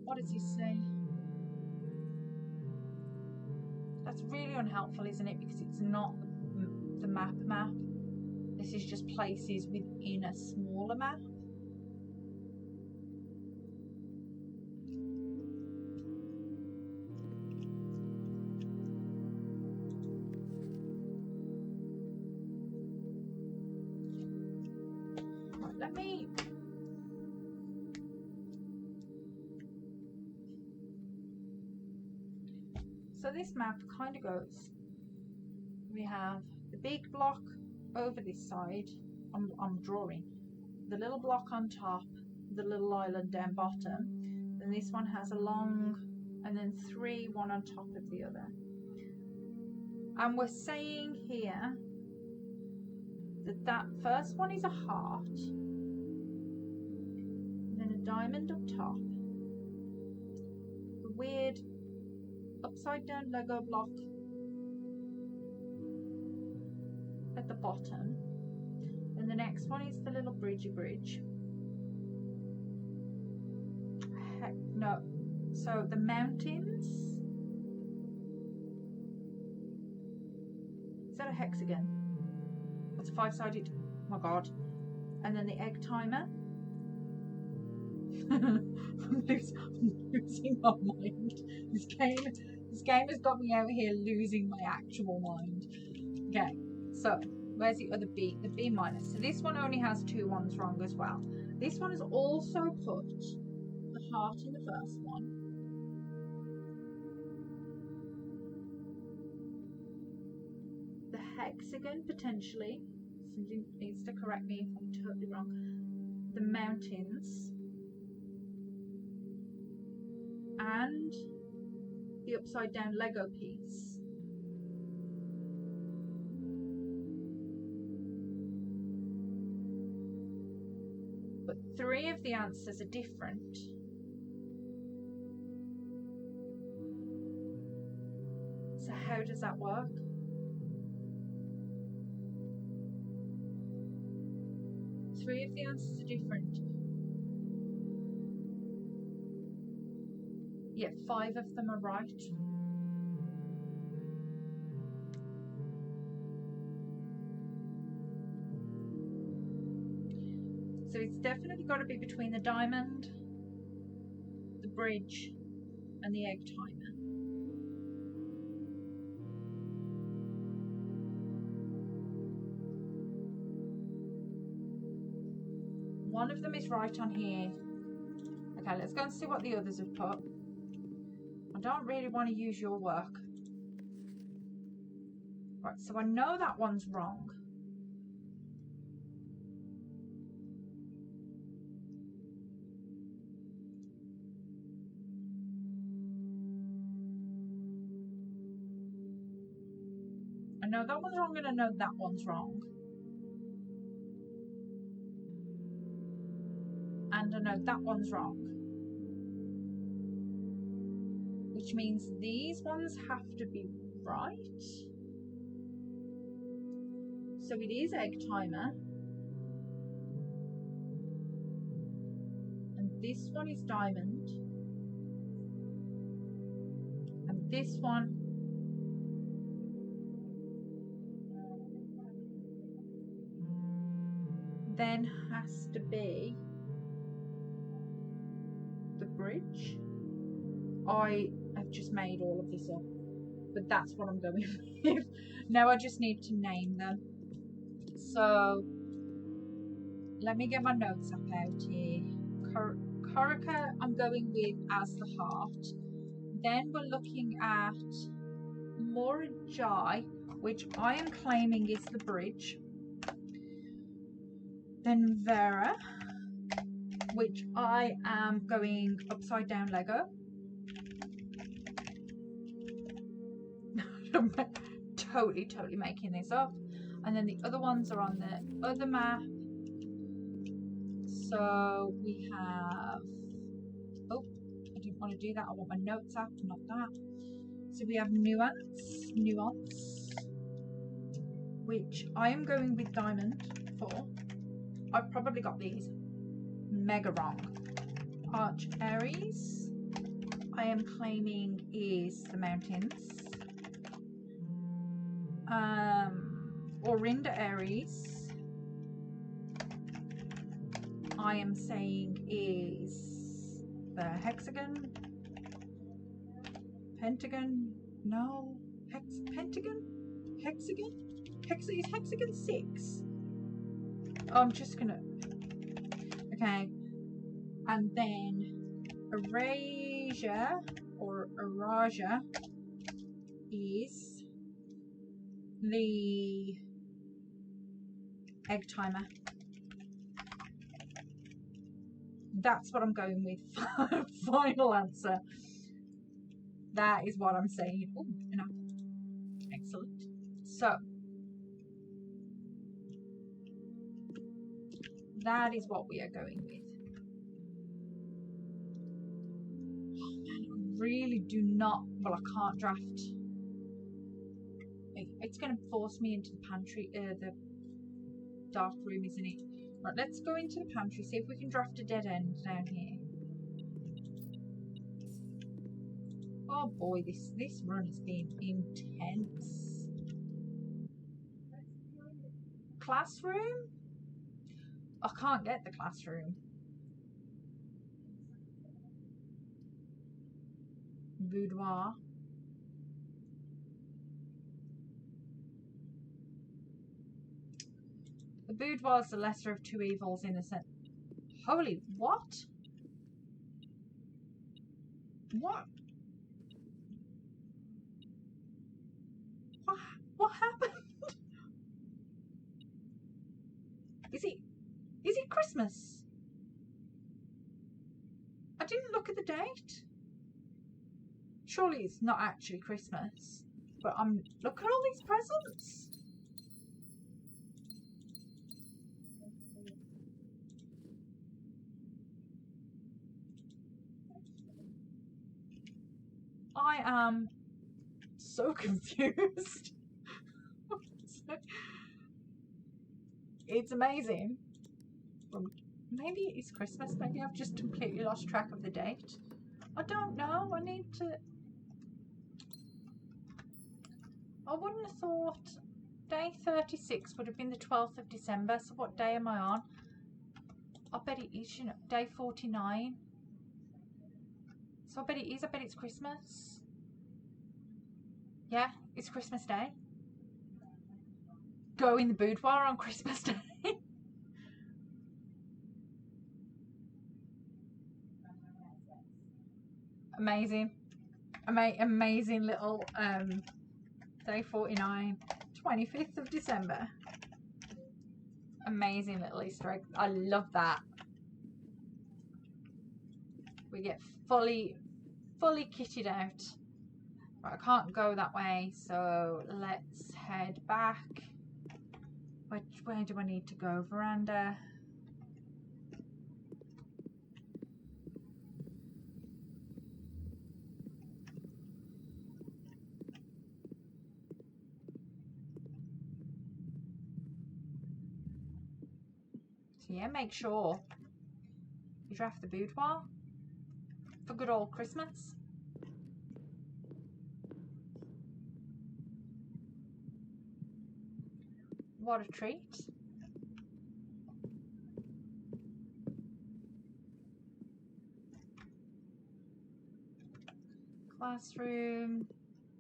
What does it say? That's really unhelpful, isn't it? Because it's not the map. This is just places within a smaller map. Right, let me... So this map kind of goes, we have the big block over this side, I'm drawing, the little block on top, the little island down bottom, then this one has a long, and then three, one on top of the other. And we're saying here that that first one is a heart, and then a diamond up top, the weird upside down Lego block at the bottom, and the next one is the little bridge. Heck, no, so the mountains, is that a hexagon? That's a 5-sided, oh my god. And then the egg timer. I'm losing my mind. This game has got me out here losing my actual mind. Okay, so where's the other B? The B minus. So this one only has 2 ones wrong as well. This one has also put the heart in the first one. The hexagon potentially. Somebody needs to correct me if I'm totally wrong. The mountains. And the upside down Lego piece. But 3 of the answers are different. So how does that work? Three of the answers are different. Yet 5 of them are right. So it's definitely got to be between the diamond, the bridge, and the egg timer. One of them is right on here. Okay, let's go and see what the others have put. I don't really want to use your work. Right, so I know that one's wrong. I know that one's wrong and I know that one's wrong. And I know that one's wrong. Which means these ones have to be right. So it is egg timer. And this one is diamond. And this one then has to be the bridge. I have just made all of this up, but that's what I'm going with. Now I just need to name them. So let me get my notes up out here. Corica I'm going with as the heart. Then we're looking at Morajai, which I am claiming is the bridge. Then Vera, which I am going upside down Lego. I'm totally making this up. And then the other ones are on the other map. So we have, oh, I didn't want to do that. I want my notes up, not that. So we have nuance, which I am going with diamond for. I've probably got these. mega wrong. Arch Aries, I am claiming is the mountains. Orinda Aries, I am saying is the hexagon. Pentagon, no, pentagon? Hexagon? Is hexagon 6? Oh, I'm just gonna, okay. And then Erasia or Erasia is the egg timer. That's what I'm going with. Final answer. That is what I'm saying. Oh, an apple. Excellent. So that is what we are going with. Oh man, I really do not. Well, I can't draft. It's going to force me into the pantry, the dark room, isn't it? Right, let's go into the pantry, see if we can draft a dead end down here. Oh boy, this run has been intense. Classroom? I can't get the classroom. Boudoir. The boudoir is the lesser of two evils in a sense. Holy, what? What? What happened? Is it Christmas? I didn't look at the date. Surely it's not actually Christmas. But look at all these presents. I am so confused. It's amazing. Maybe it is Christmas. Maybe I've just completely lost track of the date. I don't know. I need to. I wouldn't have thought day 36 would have been the 12th of December. So what day am I on? I bet it is, you know, day 49. So I bet it is. I bet it's Christmas. Yeah, it's Christmas Day. Go in the boudoir on Christmas Day. Amazing. Amazing little day 49, 25th of December. Amazing little Easter egg. I love that. We get fully kitted out. Right, I can't go that way, so let's head back. Which way do I need to go? Veranda. So yeah, make sure you draft the boudoir for good old Christmas. What a treat. Classroom,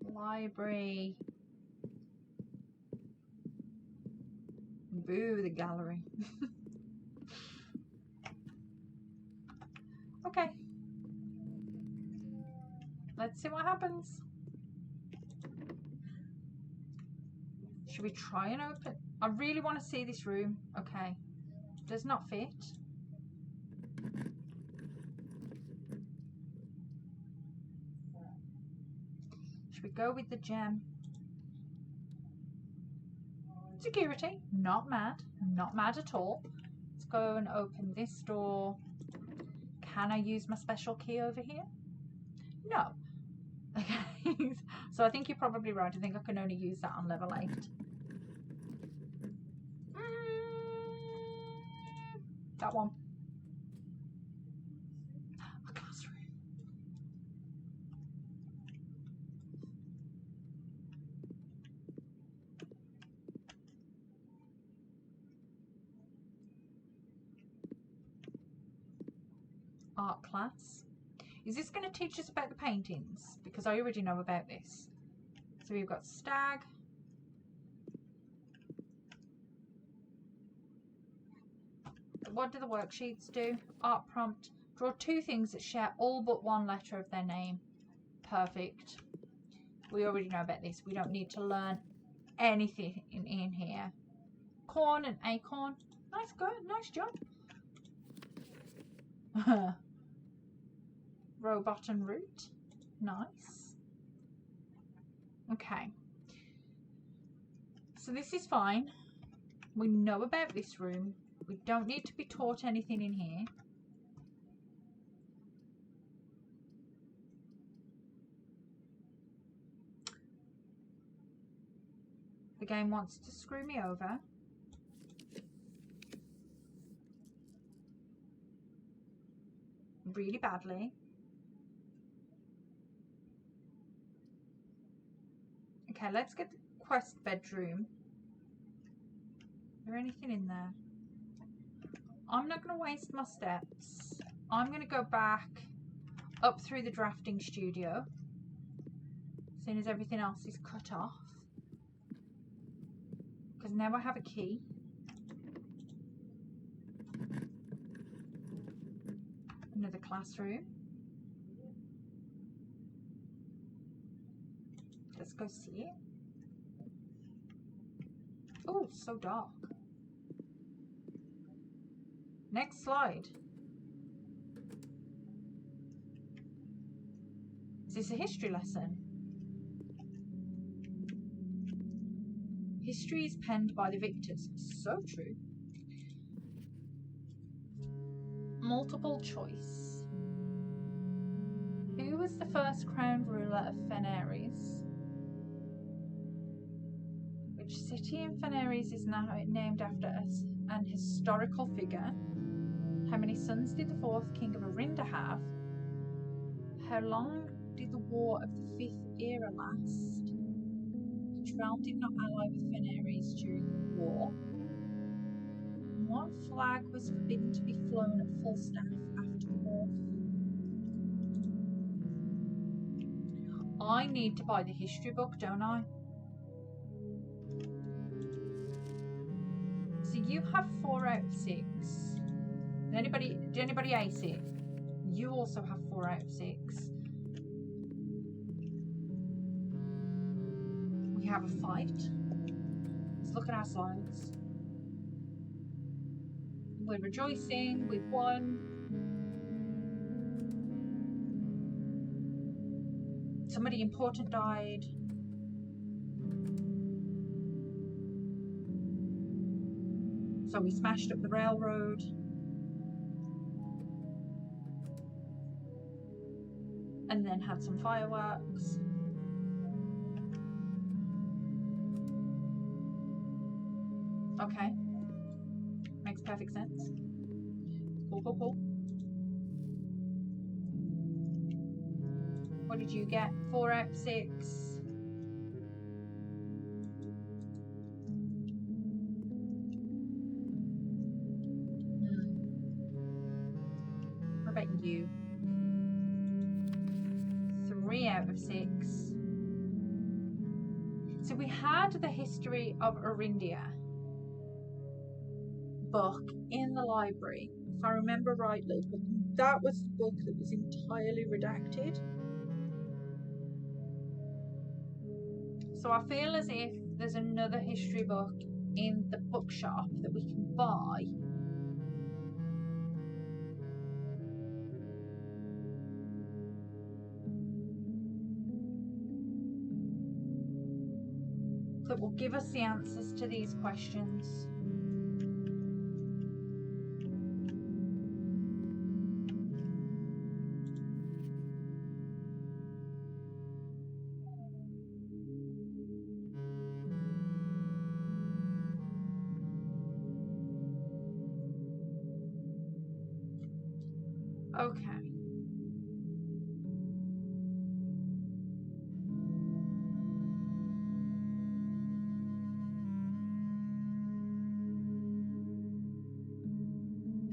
library. Boo, the gallery. Okay. Let's see what happens. Should we try and open? I really want to see this room. Okay. Does not fit. Should we go with the gem? Security. Not mad. Not mad at all. Let's go and open this door. Can I use my special key over here? No. Okay. So I think you're probably right. I think I can only use that on level 8. That one. art class. Is this going to teach us about the paintings? Because I already know about this. So we've got stag. What do the worksheets do? Art prompt. Draw two things that share all but one letter of their name. Perfect. We already know about this. We don't need to learn anything in here. Corn and acorn. Nice, good. Nice job. Robot and root. Nice. Okay. So this is fine. We know about this room. We don't need to be taught anything in here. The game wants to screw me over. Really badly. Okay, let's get the quest bedroom. Is there anything in there? I'm not going to waste my steps. I'm going to go back up through the drafting studio as soon as everything else is cut off. Because now I have a key. Another classroom. Let's go see it. Oh, so dark. Next slide. Is this a history lesson? History is penned by the victors. So true. Multiple choice. Who was the first crowned ruler of Fenares? Which city in Fenares is now named after an historical figure? How many sons did the fourth king of Arinda have? How long did the War of the Fifth Era last? The realm did not ally with Fenares during the war. What flag was forbidden to be flown at full staff after the war? I need to buy the history book, don't I? So you have 4 out of 6. Did anybody ace it? You also have 4 out of 6. We have a fight. Let's look at our slides. We're rejoicing. We've won. Somebody important died. So we smashed up the railroad. And then had some fireworks. Okay. Makes perfect sense. Cool, cool, cool. What did you get? 4 out of 6. What about you? 3 out of 6. So we had the history of Arindia book in the library, if I remember rightly, but that was the book that was entirely redacted. So I feel as if there's another history book in the bookshop that we can buy. That will give us the answers to these questions. Okay.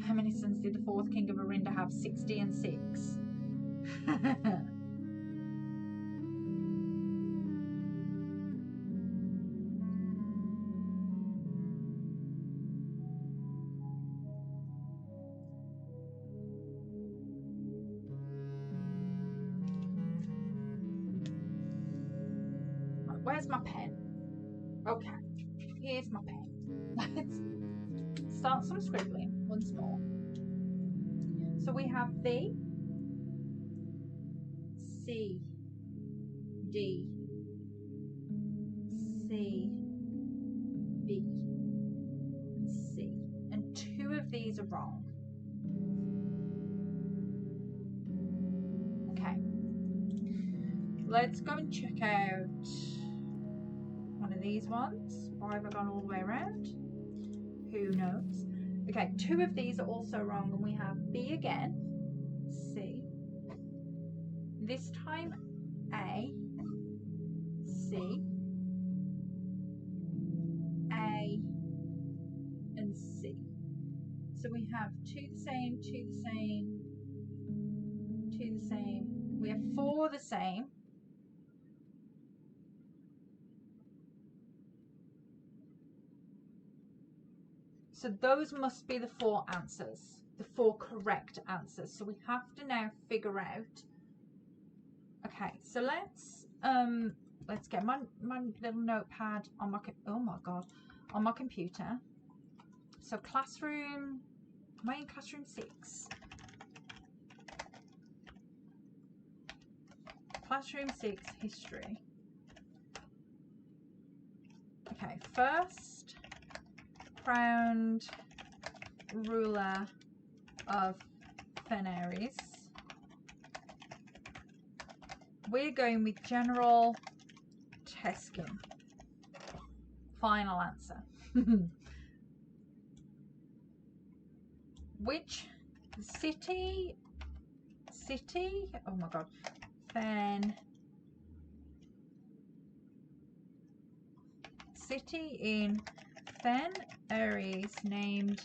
How many many sons did the fourth king of Orinda have? 60 and 6. Right, where's my pen? Okay, here's my pen. Let's start some scribbling once more. So we have V, C, D, C, B, and C. And 2 of these are wrong. Okay. Let's go and check out one of these ones. Why have I gone all the way around? Who knows? Okay, 2 of these are also wrong, and we have B again, C, this time A, C, A, and C. So we have 2 the same, 2 the same, 2 the same. We have 4 the same. So those must be the 4 answers, the 4 correct answers. So we have to now figure out. Okay, so let's get my little notepad on my on my computer. So classroom, am I in classroom 6? Classroom 6 history. Okay, first crowned ruler of Phenares. We're going with General Teskin. Final answer. Which city, oh my god, city in Phenares named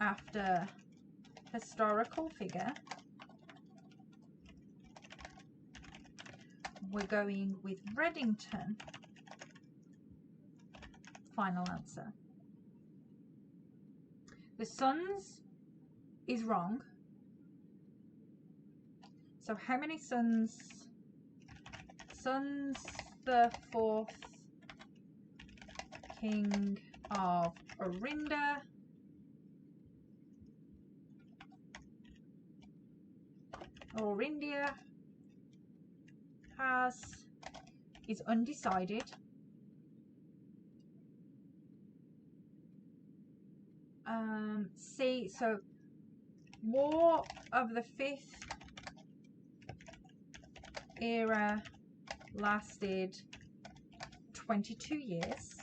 after historical figure? We're going with Reddington. Final answer. The sons is wrong. So how many sons? Sons, the 4th king of Orinda. Orindia is undecided. C, so War of the 5th era lasted 22 years.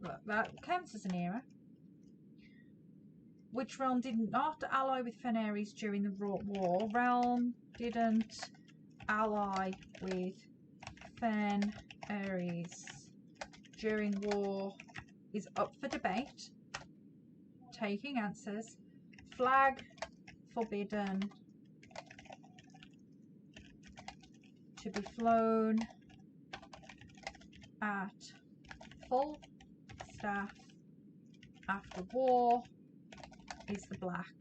Look, that counts as an era. Which realm did not ally with Phenares during the war? Realm didn't ally with Phenares during war is up for debate. Taking answers. Flag forbidden to be flown at full staff after war is the black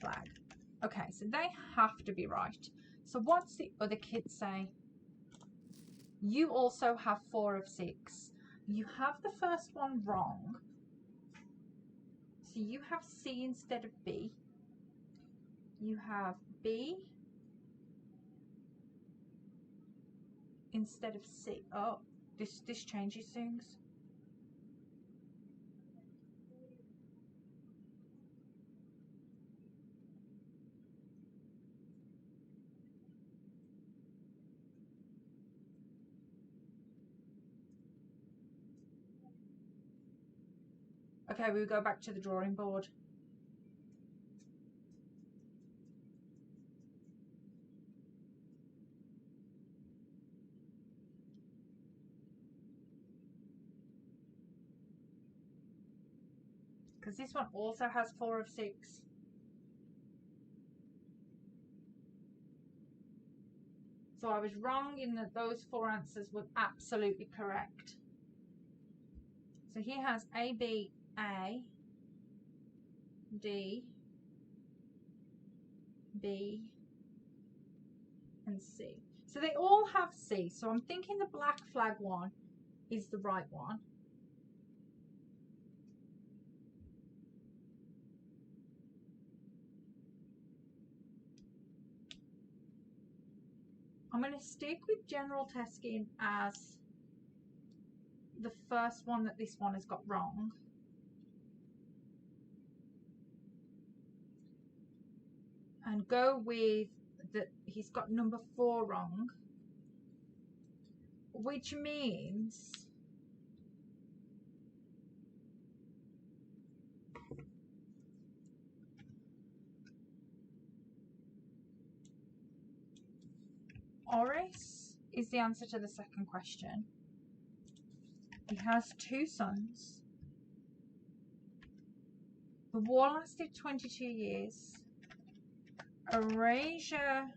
flag. Okay, so they have to be right. So what's the other kids say? You also have 4 of 6. You have the first one wrong. So you have C instead of B. You have B instead of C. Oh, this changes things. Okay, we'll go back to the drawing board. because this one also has 4 of 6. So I was wrong in that those 4 answers were absolutely correct. So he has A, B, A, D, B, and C. So they all have C. So I'm thinking the black flag one is the right one. I'm going to stick with general testing as the first one that this one has got wrong. And go with that he's got number 4 wrong. Which means Oris is the answer to the second question. He has 2 sons. The war lasted 22 years. Eurasia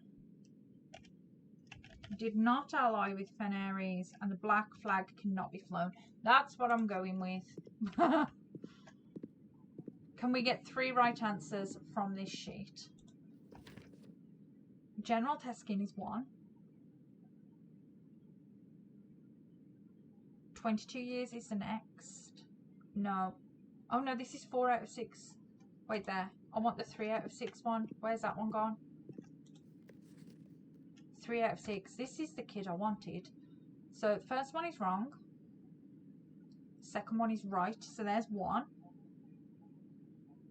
did not ally with Fenares, and the black flag cannot be flown. That's what I'm going with. Can we get 3 right answers from this sheet? General Teskin is 1. 22 years is the next. No. Oh no, this is 4 out of 6. Wait there. I want the 3 out of 6 one. Where's that one gone? 3 out of 6. This is the kid I wanted. So the first one is wrong. Second one is right. So there's 1.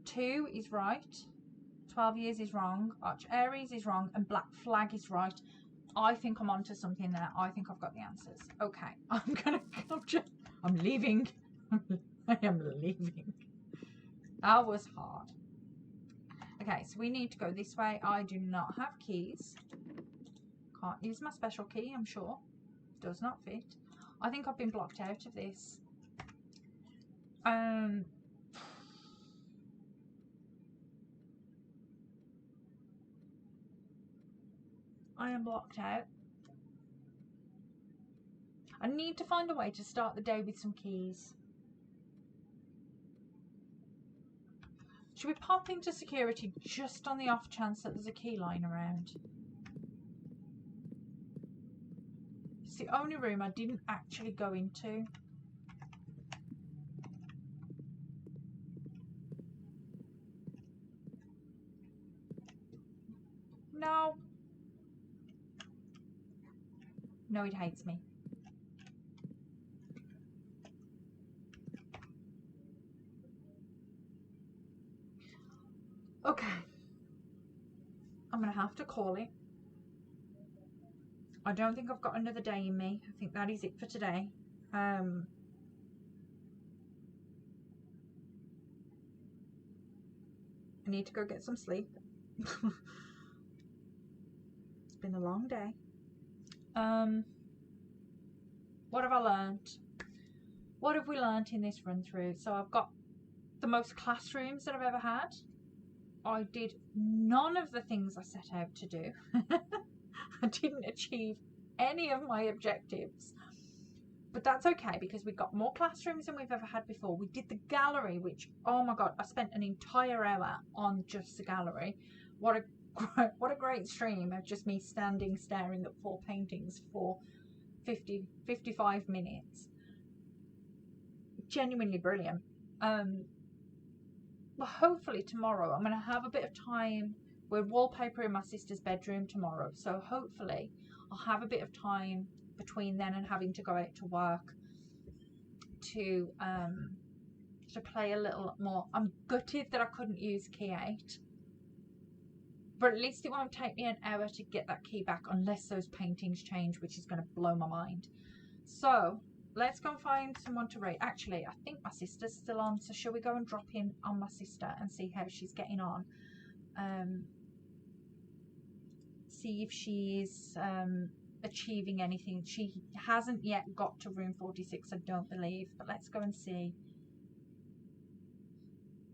2 is right. 12 years is wrong. Arch Aries is wrong. And black flag is right. I think I'm onto something there. I think I've got the answers. Okay. I'm leaving. I am leaving. That was hard. Okay, so we need to go this way. I do not have keys. Can't use my special key, I'm sure. Does not fit. I think I've been blocked out of this. I am blocked out. I need to find a way to start the day with some keys. Should we pop into security just on the off chance that there's a key lying around? It's the only room I didn't actually go into. No. No, it hates me. Okay. I'm going to have to call it. I don't think I've got another day in me. I think that is it for today. I need to go get some sleep. It's been a long day. What have I learned? What have we learnt in this run through? So I've got the most classrooms that I've ever had. I did none of the things I set out to do. I didn't achieve any of my objectives. But that's okay because we've got more classrooms than we've ever had before. We did the gallery, which, oh my God, I spent an entire hour on just the gallery. What a great stream of just me standing staring at 4 paintings for 55 minutes. Genuinely brilliant. Well, hopefully tomorrow I'm going to have a bit of time. We're wallpapering my sister's bedroom tomorrow, so hopefully I'll have a bit of time between then and having to go out to work to play a little more. I'm gutted that I couldn't use key 8, but at least it won't take me an hour to get that key back unless those paintings change, which is going to blow my mind. So let's go and find someone to rate. Actually, I think my sister's still on, so shall we go and drop in on my sister and see how she's getting on? See if she's achieving anything. She hasn't yet got to room 46, I don't believe, but let's go and see.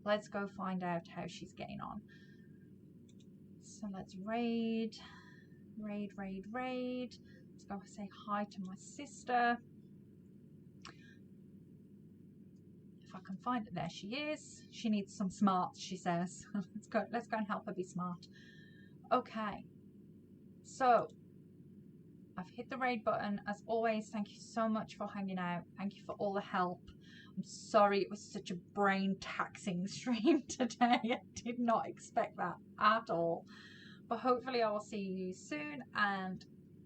let's go find out how she's getting on. So let's raid. Let's go say hi to my sister. If I can find it, there she is. She needs some smarts, she says. Let's go and help her be smart. Okay, so I've hit the raid button. As always, thank you so much for hanging out. Thank you for all the help. I'm sorry it was such a brain taxing stream today. I did not expect that at all. But hopefully I will see you soon, and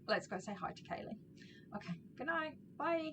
let's go say hi to Kaylee. Okay, good night. Bye.